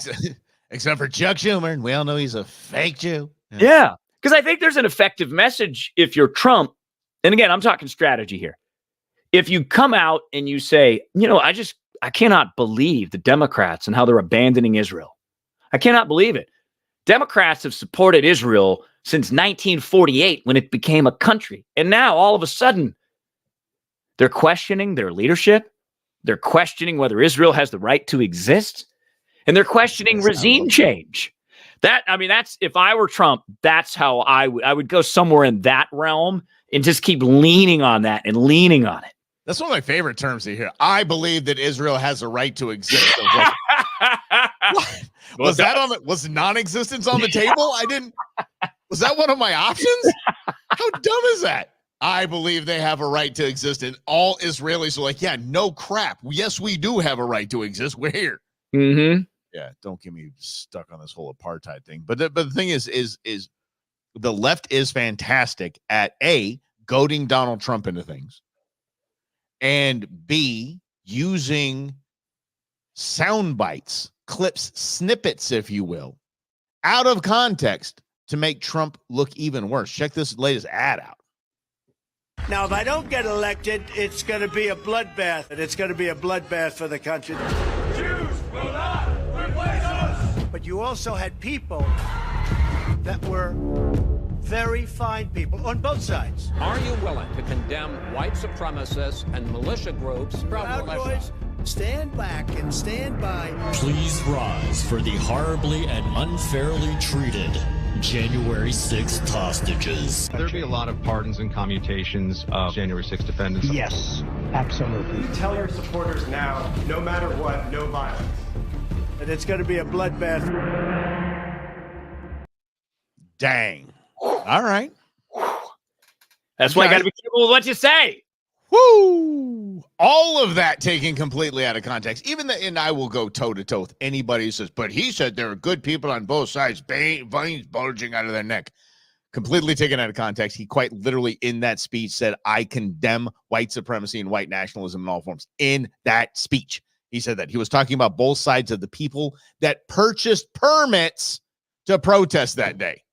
Except for Chuck Schumer, and we all know he's a fake Jew. Yeah. Because I think there's an effective message if you're Trump. And again, I'm talking strategy here. If you come out and you say, I cannot believe the Democrats and how they're abandoning Israel. I cannot believe it. Democrats have supported Israel since 1948 when it became a country. And now all of a sudden, they're questioning their leadership. They're questioning whether Israel has the right to exist. And they're questioning regime change. That's, if I were Trump, that's how I would go somewhere in that realm and just keep leaning on that and leaning on it. That's one of my favorite terms to hear. I believe that Israel has a right to exist. Was non-existence on the table? Was that one of my options? How dumb is that? I believe they have a right to exist. And all Israelis are like, yeah, no crap. Yes, we do have a right to exist. We're here. Mm-hmm. Yeah, don't get me stuck on this whole apartheid thing. But the thing is the left is fantastic at A, goading Donald Trump into things, and B, using sound bites, clips, snippets, if you will, out of context to make Trump look even worse. Check this latest ad out. Now, if I don't get elected, it's going to be a bloodbath. It's going to be a bloodbath for the country. Jews will not replace us. But you also had people that were very fine people on both sides. Are you willing to condemn white supremacists and militia groups? Proud Boys, stand back and stand by. Please rise for the horribly and unfairly treated January 6th hostages. There'll be a lot of pardons and commutations of January 6th defendants. Yes, absolutely. Tell your supporters now, no matter what, no violence. And it's going to be a bloodbath. Dang. All right. That's why you got to be careful with what you say. Woo! All of that taken completely out of context. Even the, and I will go toe to toe with anybody who says, but he said there are good people on both sides, veins bulging out of their neck. Completely taken out of context. He quite literally in that speech said, I condemn white supremacy and white nationalism in all forms. In that speech, he said that. He was talking about both sides of the people that purchased permits to protest that day.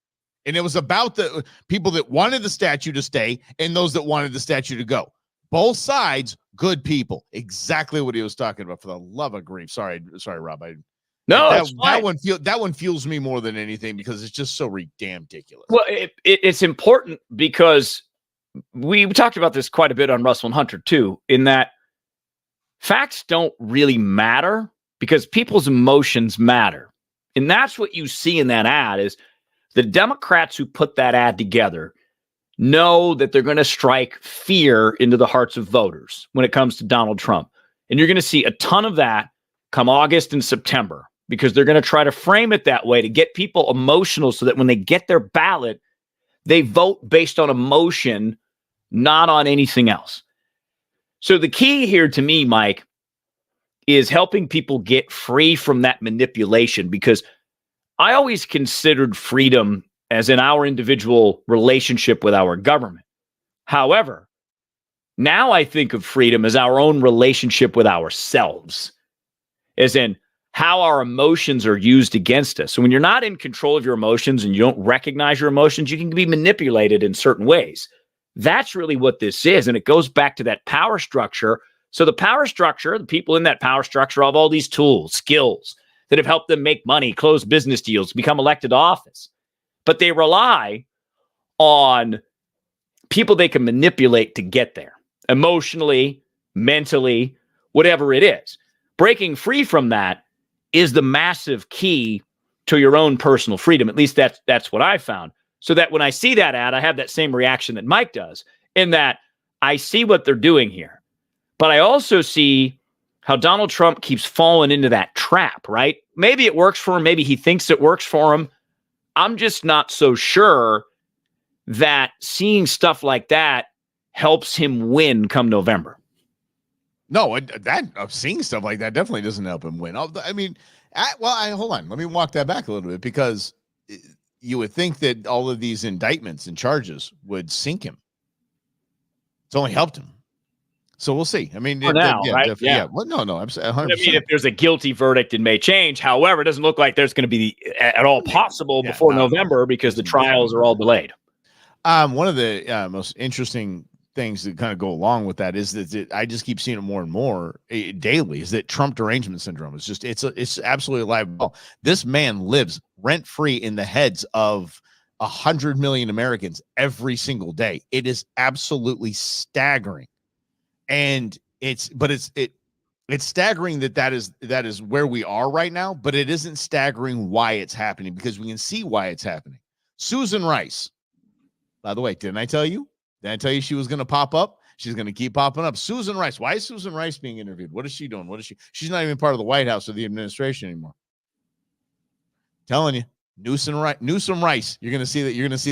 And it was about the people that wanted the statue to stay and those that wanted the statue to go. Both sides, good people. Exactly what he was talking about. For the love of grief. Sorry, Rob. That one fuels me more than anything because it's just so damn ridiculous. Well, it's important because we talked about this quite a bit on Russell and Hunter too, in that facts don't really matter because people's emotions matter. And that's what you see in that ad is the Democrats who put that ad together know that they're going to strike fear into the hearts of voters when it comes to Donald Trump. And you're going to see a ton of that come August and September because they're going to try to frame it that way to get people emotional so that when they get their ballot, they vote based on emotion, not on anything else. So the key here to me, Mike, is helping people get free from that manipulation because I always considered freedom as in our individual relationship with our government. However, now I think of freedom as our own relationship with ourselves, as in how our emotions are used against us. So when you're not in control of your emotions and you don't recognize your emotions, you can be manipulated in certain ways. That's really what this is. And it goes back to that power structure. So the power structure, the people in that power structure have all these tools, skills that have helped them make money, close business deals, become elected to office. But they rely on people they can manipulate to get there, emotionally, mentally, whatever it is. Breaking free from that is the massive key to your own personal freedom. At least that's what I found. So that when I see that ad, I have that same reaction that Mike does, in that I see what they're doing here. But I also see how Donald Trump keeps falling into that trap, right? Maybe it works for him. Maybe he thinks it works for him. I'm just not so sure that seeing stuff like that helps him win come November. No, seeing stuff like that definitely doesn't help him win. I mean, hold on. Let me walk that back a little bit because you would think that all of these indictments and charges would sink him. It's only helped him. So we'll see. I mean, right? Yeah. Well, no, I'm saying 100%. I mean, if there's a guilty verdict, it may change. However, it doesn't look like there's going to be at all possible before November because the trials are all delayed. One of the most interesting things that kind of go along with that is that I just keep seeing it more and more daily is that Trump derangement syndrome is just, it's absolutely alive. This man lives rent free in the heads of 100 million Americans every single day. It is absolutely staggering. And it's staggering that is where we are right now, but it isn't staggering why it's happening because we can see why it's happening. Susan Rice, by the way, didn't I tell you? Did I tell you she was going to pop up? She's going to keep popping up. Susan Rice. Why is Susan Rice being interviewed? What is she doing? She's not even part of the White House or the administration anymore. Telling you. Newsom Rice. You're gonna see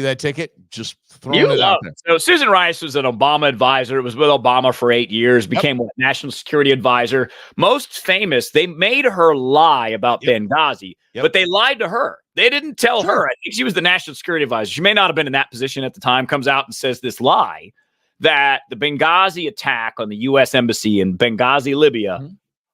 that ticket. Just throwing it out there. So Susan Rice was an Obama advisor. It was with Obama for 8 years. Became a national security advisor. Most famous. They made her lie about Benghazi, but they lied to her. They didn't tell her. I think she was the national security advisor. She may not have been in that position at the time. Comes out and says this lie that the Benghazi attack on the U.S. embassy in Benghazi, Libya,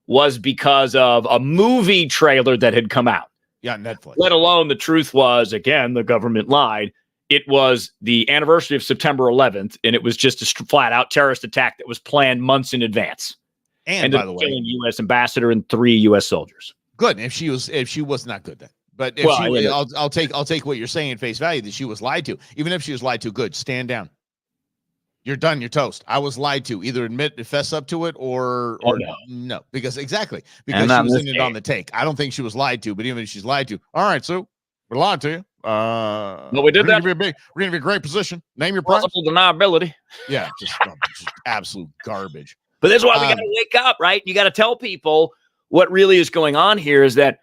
was because of a movie trailer that had come out. Yeah, Netflix. Let alone the truth was, again, the government lied. It was the anniversary of September 11th, and it was just a flat-out terrorist attack that was planned months in advance. And by the way, killing U.S. ambassador and 3 U.S. soldiers. Good. If she was not good then. But if I'll take what you're saying at face value that she was lied to. Even if she was lied to, good. Stand down. You're done. You're toast. I was lied to. Either fess up to it or no. Because she was in it on the take. I don't think she was lied to, but even if she's lied to, all right, so we're lying to you. No, we did that. We're going to be a great position. Name your price. Possible deniability. Yeah, just absolute garbage. But that's why we got to wake up, right? You got to tell people what really is going on here is that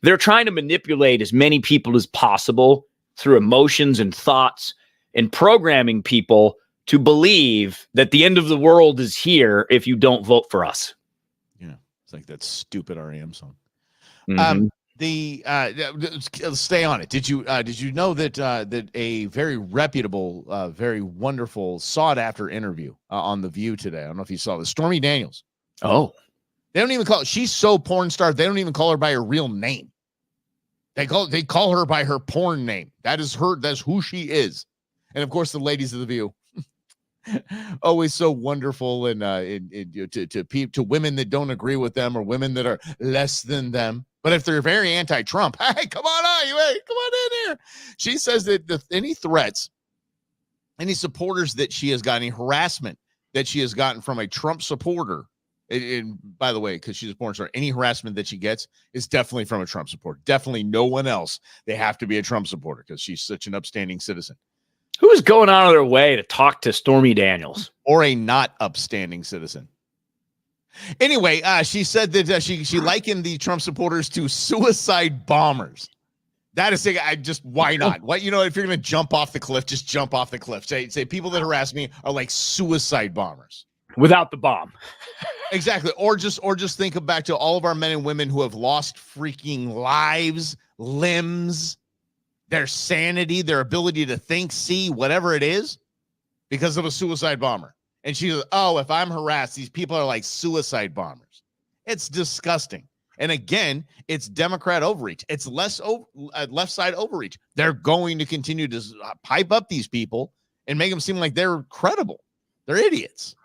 they're trying to manipulate as many people as possible through emotions and thoughts and programming people to believe that the end of the world is here if you don't vote for us. Yeah, it's like that stupid REM song. Mm-hmm. Let's stay on it. Did you know that a very reputable, very wonderful, sought after interview on The View today? I don't know if you saw this. Stormy Daniels. Oh, they don't even call. She's so porn star. They don't even call her by her real name. They call her by her porn name. That is her. That's who she is. And of course, the ladies of The View. Always so wonderful and to women that don't agree with them or women that are less than them. But if they're very anti-Trump, hey, come on in here. She says that any threats, any supporters that she has gotten, any harassment that she has gotten from a Trump supporter, and by the way, because she's a porn star, any harassment that she gets is definitely from a Trump supporter. Definitely no one else. They have to be a Trump supporter because she's such an upstanding citizen. Who is going out of their way to talk to Stormy Daniels? Or a not upstanding citizen. Anyway, she said that she likened the Trump supporters to suicide bombers. That is, why not? What, if you're going to jump off the cliff, just jump off the cliff. Say people that harass me are like suicide bombers. Without the bomb. Exactly. Or just think back to all of our men and women who have lost freaking lives, limbs, their sanity, their ability to think, see, whatever it is, because of a suicide bomber. And she says, oh, if I'm harassed, these people are like suicide bombers. It's disgusting. And again, it's Democrat overreach. It's left side overreach. They're going to continue to pipe up these people and make them seem like they're credible. They're idiots.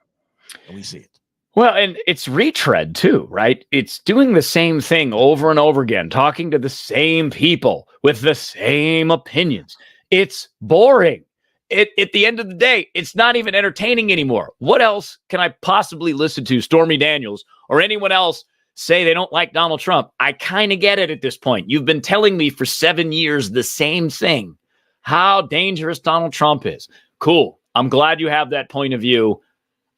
And we see it. Well, and it's retread too, right? It's doing the same thing over and over again, talking to the same people with the same opinions. It's boring. At the end of the day, it's not even entertaining anymore. What else can I possibly listen to Stormy Daniels or anyone else say they don't like Donald Trump? I kind of get it at this point. You've been telling me for 7 years the same thing, how dangerous Donald Trump is. Cool. I'm glad you have that point of view.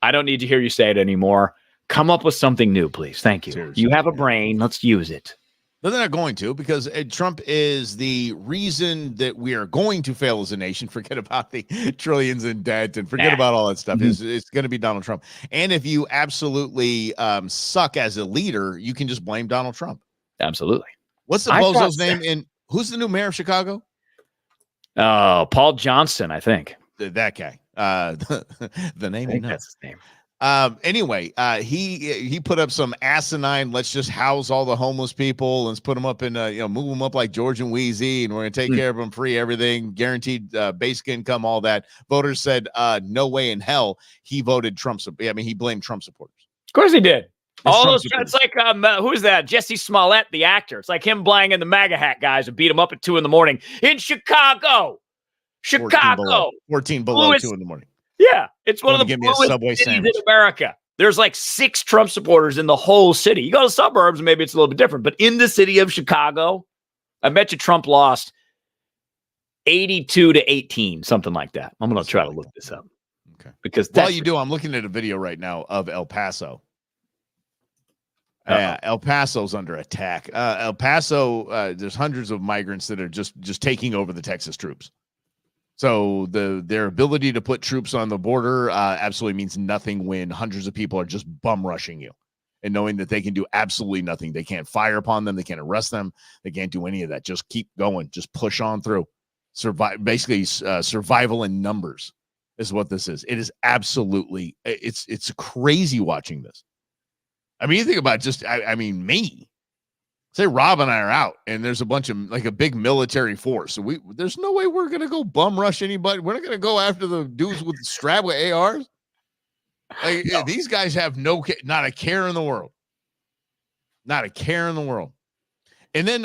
I don't need to hear you say it anymore. Come up with something new, please. Thank you. Seriously, you have a brain. Let's use it. No, they're not going to, because Trump is the reason that we are going to fail as a nation. Forget about the trillions in debt and forget about all that stuff. Mm-hmm. It's going to be Donald Trump. And if you absolutely suck as a leader, you can just blame Donald Trump. Absolutely. What's the bozo's name? Who's the new mayor of Chicago? Paul Johnson, I think. That guy. The name. That's his name. Anyway, he put up some asinine, let's just house all the homeless people, let's put them up in move them up like George and Wheezy, and we're gonna take care of them, free everything, guaranteed basic income, all that. Voters said no way in hell. He voted Trump. He blamed Trump supporters. Of course he did. All those, it's like who's that? Jesse Smollett, the actor. It's like him blanging the MAGA hat guys and beat him up at 2 a.m. in Chicago. 14 below 2 a.m. Yeah, it's one of the give me a Subway sandwich in America. There's like 6 Trump supporters in the whole city. You go to suburbs, maybe it's a little bit different, but in the city of Chicago, I bet you Trump lost 82-18, something like that. I'm going to try to look this up. Okay, because while you do, I'm looking at a video right now of El Paso. El Paso's under attack. El Paso, there's hundreds of migrants that are just taking over the Texas troops. So their ability to put troops on the border absolutely means nothing when hundreds of people are just bum rushing you and knowing that they can do absolutely nothing. They can't fire upon them. They can't arrest them. They can't do any of that. Just keep going. Just push on through. Basically, survival in numbers is what this is. It is absolutely, it's crazy watching this. I mean, you think about me. Say Rob and I are out, and there's a bunch of a big military force. So there's no way we're gonna go bum rush anybody. We're not gonna go after the dudes with strapped with ARs. No. These guys have not a care in the world. Not a care in the world. And then,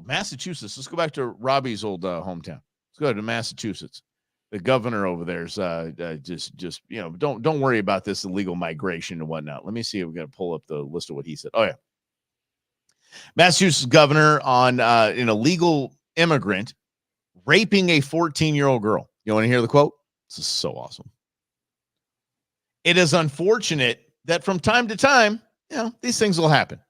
Massachusetts. Let's go back to Robbie's old hometown. Let's go to Massachusetts. The governor over there's just don't worry about this illegal migration and whatnot. Let me see if we're going to pull up the list of what he said. Oh yeah, Massachusetts governor on an illegal immigrant raping a 14-year-old girl. You want to hear the quote? This is so awesome. It is unfortunate that from time to time, these things will happen.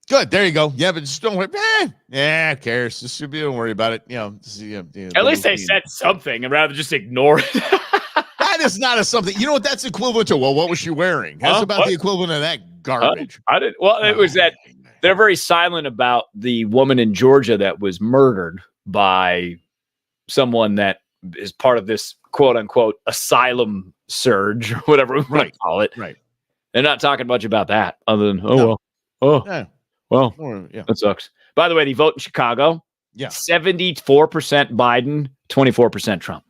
Good. There you go. Yeah, but just don't worry. Who cares? Just don't worry about it. At least they said something and rather just ignore it. That is not a something. You know what? That's equivalent to, well, what was she wearing? That's about the equivalent of that garbage. I didn't. Well, it was that they're very silent about the woman in Georgia that was murdered by someone that is part of this quote unquote asylum surge or whatever we want to call it. Right. They're not talking much about that other than, that sucks. By the way, the vote in Chicago, 74% Biden, 24% Trump.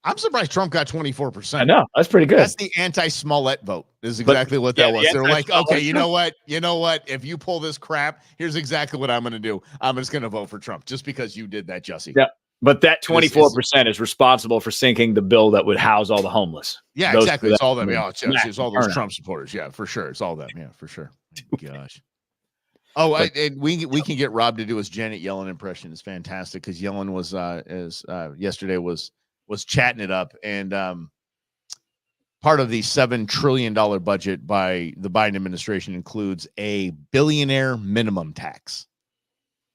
I'm surprised Trump got 24%. I know. That's pretty good. That's the anti-Smollett vote is exactly what that was. They're like, okay, you know what? If you pull this crap, here's exactly what I'm going to do. I'm just going to vote for Trump just because you did that, Jussie. Yeah. But that 24% is responsible for sinking the bill that would house all the homeless. Yeah, exactly. It's all them. Yeah, it's all those Trump supporters. Yeah, for sure. It's all them. Yeah, for sure. Gosh. Oh, and we can get Rob to do his Janet Yellen impression. It's fantastic because Yellen was yesterday was chatting it up, and part of the $7 trillion budget by the Biden administration includes a billionaire minimum tax.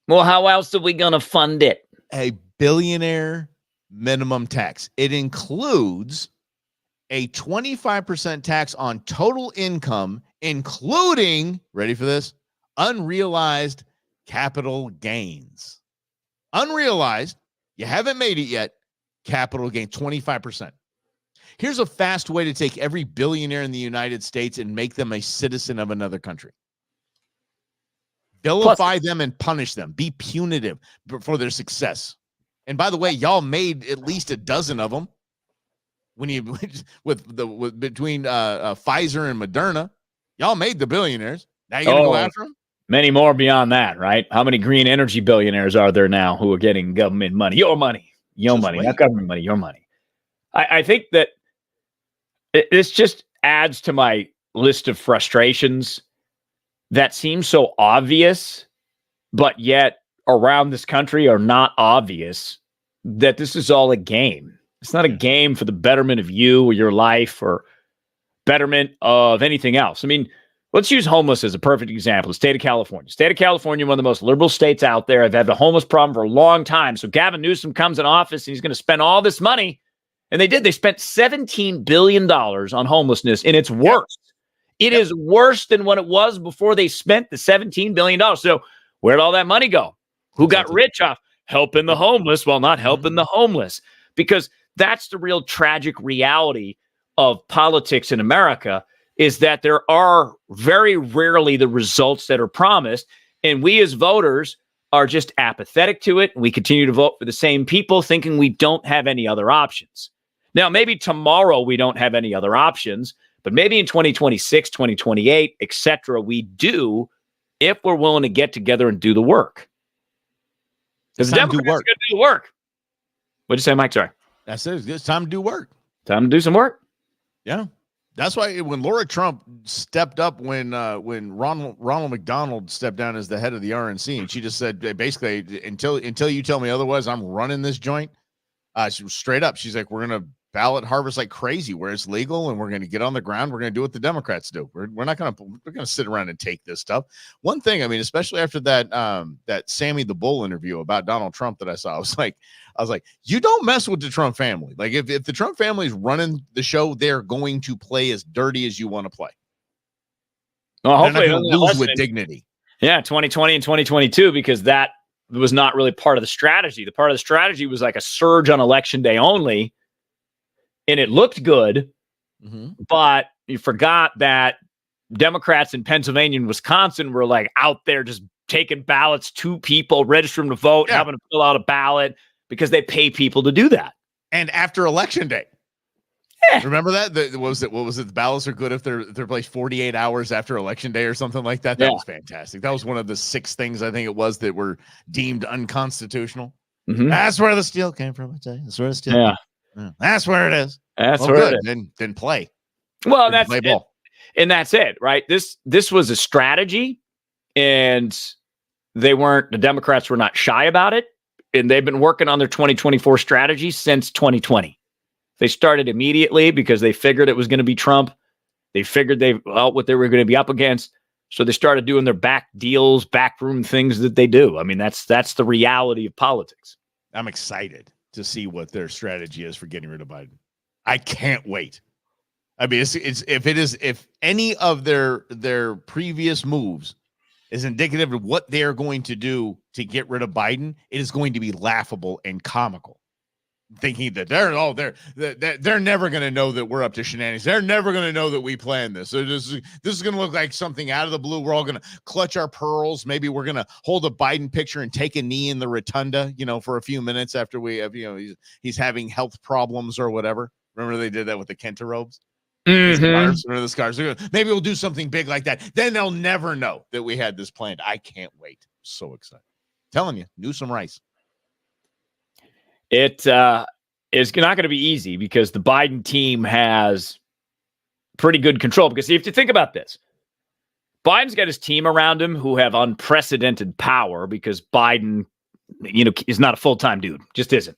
Well, how else are we going to fund it? A billionaire minimum tax. It includes a 25% tax on total income, including, ready for this, unrealized capital gains. Unrealized, you haven't made it yet, capital gain, 25%. Here's a fast way to take every billionaire in the United States and make them a citizen of another country. Vilify them and punish them. Be punitive for their success. And by the way, y'all made at least a dozen of them when you between Pfizer and Moderna. Y'all made the billionaires. Now you're gonna go after them. Many more beyond that, right? How many green energy billionaires are there now who are getting government money? Your money, not government money, your money. I think that this just adds to my list of frustrations that seem so obvious, but yet around this country are not obvious, that this is all a game. It's not a game for the betterment of you or your life or betterment of anything else. I mean, let's use homeless as a perfect example. The state of California. State of California, one of the most liberal states out there. I've had a homeless problem for a long time. So Gavin Newsom comes in office and he's going to spend all this money. And they did. They spent $17 billion on homelessness, and it's worse. It is worse than what it was before they spent the $17 billion. So where'd all that money go? Who got rich off helping the homeless while not helping the homeless? Because that's the real tragic reality of politics in America, is that there are very rarely the results that are promised. And we as voters are just apathetic to it. We continue to vote for the same people, thinking we don't have any other options. Now, maybe tomorrow we don't have any other options, but maybe in 2026, 2028, et cetera, we do, if we're willing to get together and do the work. Because the Democrats are going to do the work. What'd you say, Mike? Sorry. That's it. It's time to do work. Time to do some work. Yeah. That's why when Laura Trump stepped up, when Ronald McDonald stepped down as the head of the RNC, and she just said, basically, until you tell me otherwise, I'm running this joint. She was straight up. She's like, we're going to ballot harvest like crazy where it's legal, and we're going to get on the ground. We're going to do what the Democrats do. We're not going to sit around and take this stuff. One thing, I mean, especially after that Sammy the Bull interview about Donald Trump that I saw, I was like, you don't mess with the Trump family. Like if the Trump family is running the show, they're going to play as dirty as you want to play. Well, hopefully they're not going to lose with dignity. Yeah, 2020 and 2022, because that was not really part of the strategy. The part of the strategy was like a surge on election day only. And it looked good, but you forgot that Democrats in Pennsylvania and Wisconsin were like out there just taking ballots to people, registering to vote, having to fill out a ballot because they pay people to do that. And after election day. Remember that? What was it? The ballots are good if they're placed 48 hours after election day or something like that. That was fantastic. That was one of the 6 things I think it was that were deemed unconstitutional. Mm-hmm. That's where the steal came from. I tell you, that's where the steal. Yeah, came from. That's where it is. that's where it is. Then play. Well, Then that's play it. ball. And that's it, right? This was a strategy, and the Democrats were not shy about it, and they've been working on their 2024 strategy since 2020. They started immediately because they figured it was going to be Trump. They figured what they were going to be up against. So they started doing their back deals, backroom things that they do. I mean, that's the reality of politics. I'm excited to see what their strategy is for getting rid of Biden. I can't wait. I mean, if any of their previous moves is indicative of what they are going to do to get rid of Biden, it is going to be laughable and comical. Thinking that they're never going to know that we're up to shenanigans. They're never going to know that we planned this. So this is going to look like something out of the blue. We're all going to clutch our pearls. Maybe we're going to hold a Biden picture and take a knee in the rotunda, for a few minutes after we have, he's having health problems or whatever. Remember they did that with the Kenta robes? The scars. Maybe we'll do something big like that. Then they'll never know that we had this planned. I can't wait. So excited. Telling you, Newsom Rice. It is not going to be easy because the Biden team has pretty good control. Because you have to think about this. Biden's got his team around him who have unprecedented power because Biden, is not a full-time dude. Just isn't.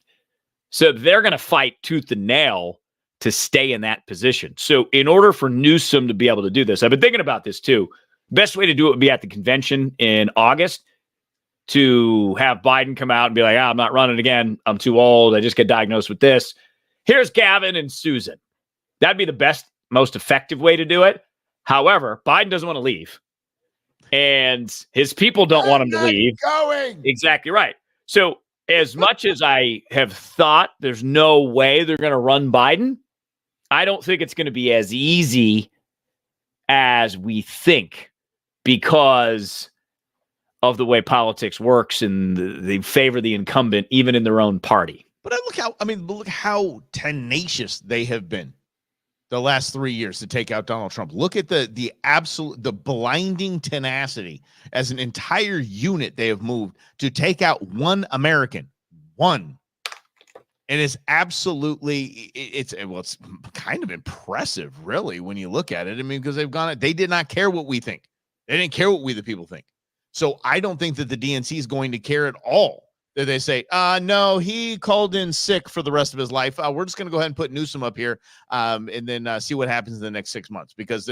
So they're going to fight tooth and nail to stay in that position. So in order for Newsom to be able to do this, I've been thinking about this too. Best way to do it would be at the convention in August, to have Biden come out and be like, I'm not running again. I'm too old. I just got diagnosed with this. Here's Gavin and Susan. That'd be the best, most effective way to do it. However, Biden doesn't want to leave. And his people don't want him to leave. Going. Exactly right. So as much as I have thought there's no way they're going to run Biden, I don't think it's going to be as easy as we think because of the way politics works, and they favor the incumbent even in their own party. But look how tenacious they have been the last 3 years to take out Donald Trump. Look at the blinding tenacity as an entire unit they have moved to take out one American. One. It is absolutely, it's kind of impressive, really, when you look at it. I mean, because they did not care what we think. They didn't care what we the people think. So I don't think that the DNC is going to care at all that they say, no, he called in sick for the rest of his life. We're just going to go ahead and put Newsom up here and then see what happens in the next 6 months, because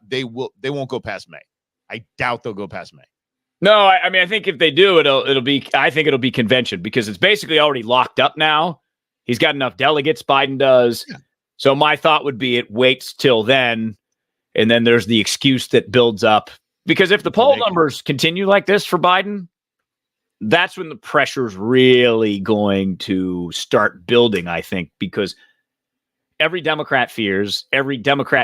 they won't go past May. I doubt they'll go past May. No, I mean, I think if they do, it'll be convention, because it's basically already locked up now. He's got enough delegates, Biden does. Yeah. So my thought would be it waits till then, and then there's the excuse that builds up. Because if the poll numbers continue like this for Biden, that's when the pressure's really going to start building, I think, because every Democrat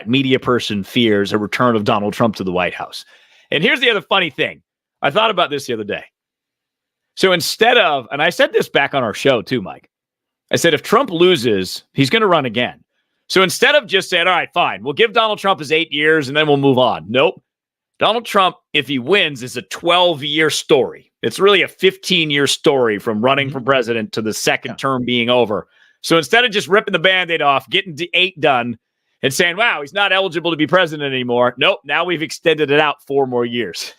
media person fears a return of Donald Trump to the White House. And here's the other funny thing. I thought about this the other day. So instead of, and I said this back on our show too, Mike, I said, if Trump loses, he's going to run again. So instead of just saying, all right, fine, we'll give Donald Trump his 8 years and then we'll move on. Nope. Donald Trump, if he wins, is a 12-year story. It's really a 15-year story from running for president to the second term being over. So instead of just ripping the Band-Aid off, getting to 8 done, and saying, wow, he's not eligible to be president anymore. Nope, now we've extended it out 4 more years.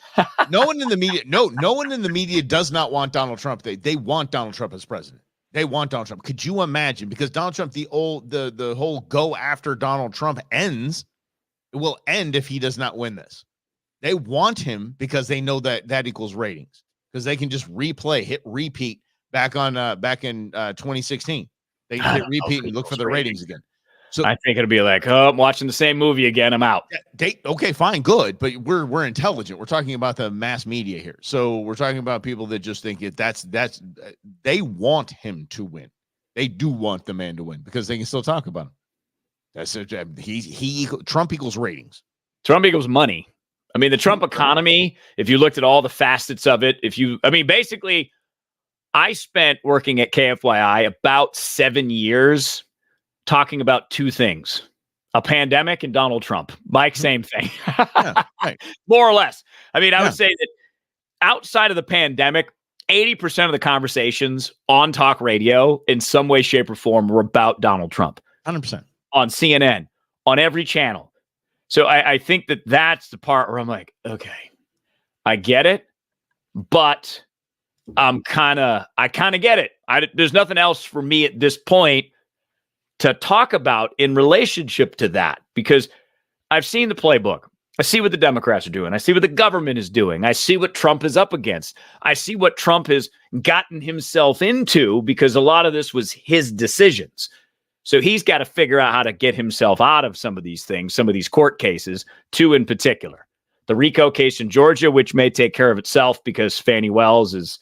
No one in the media does not want Donald Trump. They want Donald Trump as president. They want Donald Trump. Could you imagine? Because Donald Trump, the whole go after Donald Trump ends. It will end if he does not win this. They want him because they know that equals ratings, because they can just hit repeat back in 2016. They can hit repeat and look for the ratings again. So I think it'll be like, oh, I'm watching the same movie again. I'm out. Okay, fine, good. But we're intelligent. We're talking about the mass media here. So we're talking about people that just think they want him to win. They do want the man to win because they can still talk about him. That's it. Trump equals ratings. Trump equals money. I mean, the Trump economy, if you looked at all the facets of it, basically, I spent working at KFYI about 7 years talking about two things: a pandemic and Donald Trump. Mike, same thing. Yeah, right. More or less. I mean, I would say that outside of the pandemic, 80% of the conversations on talk radio in some way, shape, or form were about Donald Trump. 100%. On CNN, on every channel. So I think that that's the part where I'm like, okay, I get it, but I kind of get it. There's nothing else for me at this point to talk about in relationship to that, because I've seen the playbook. I see what the Democrats are doing. I see what the government is doing. I see what Trump is up against. I see what Trump has gotten himself into, because a lot of this was his decisions. So he's got to figure out how to get himself out of some of these things, some of these court cases, two in particular. The RICO case in Georgia, which may take care of itself because Fannie Wells is...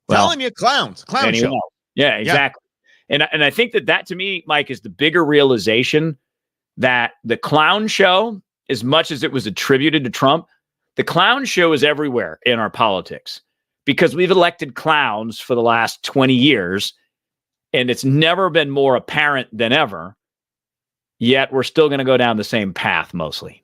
telling you, clown show. Wells. Yeah, exactly. Yeah. And I think that to me, Mike, is the bigger realization that the clown show, as much as it was attributed to Trump, the clown show is everywhere in our politics, because we've elected clowns for the last 20 years, and it's never been more apparent than ever. Yet we're still going to go down the same path mostly.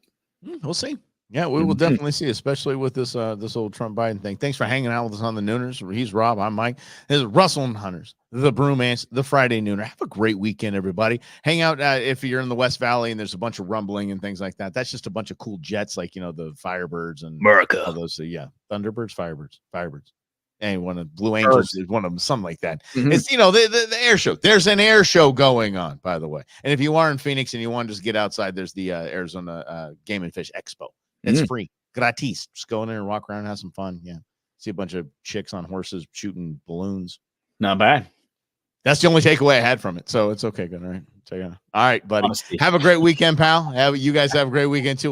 We'll see. Yeah, we will definitely see, especially with this this old Trump Biden thing. Thanks for hanging out with us on the Nooners. He's Rob. I'm Mike. This is Russell and Hunters, the Brewmance, the Friday Nooner. Have a great weekend, everybody. Hang out if you're in the West Valley and there's a bunch of rumbling and things like that. That's just a bunch of cool jets, like, you know, the Firebirds and America. All those. Thunderbirds, Firebirds. And one of Blue Angels is one of them, something like that. It's, you know, the air show. There's an air show going on, by the way. And if you are in Phoenix and you want to just get outside, there's the Arizona Game and Fish Expo. It's free, gratis. Just go in there and walk around and have some fun. Yeah, see a bunch of chicks on horses shooting balloons. Not bad. That's the only takeaway I had from it. So it's okay. Good. All right. All right, buddy. Honesty. Have a great weekend, pal. You guys have a great weekend too.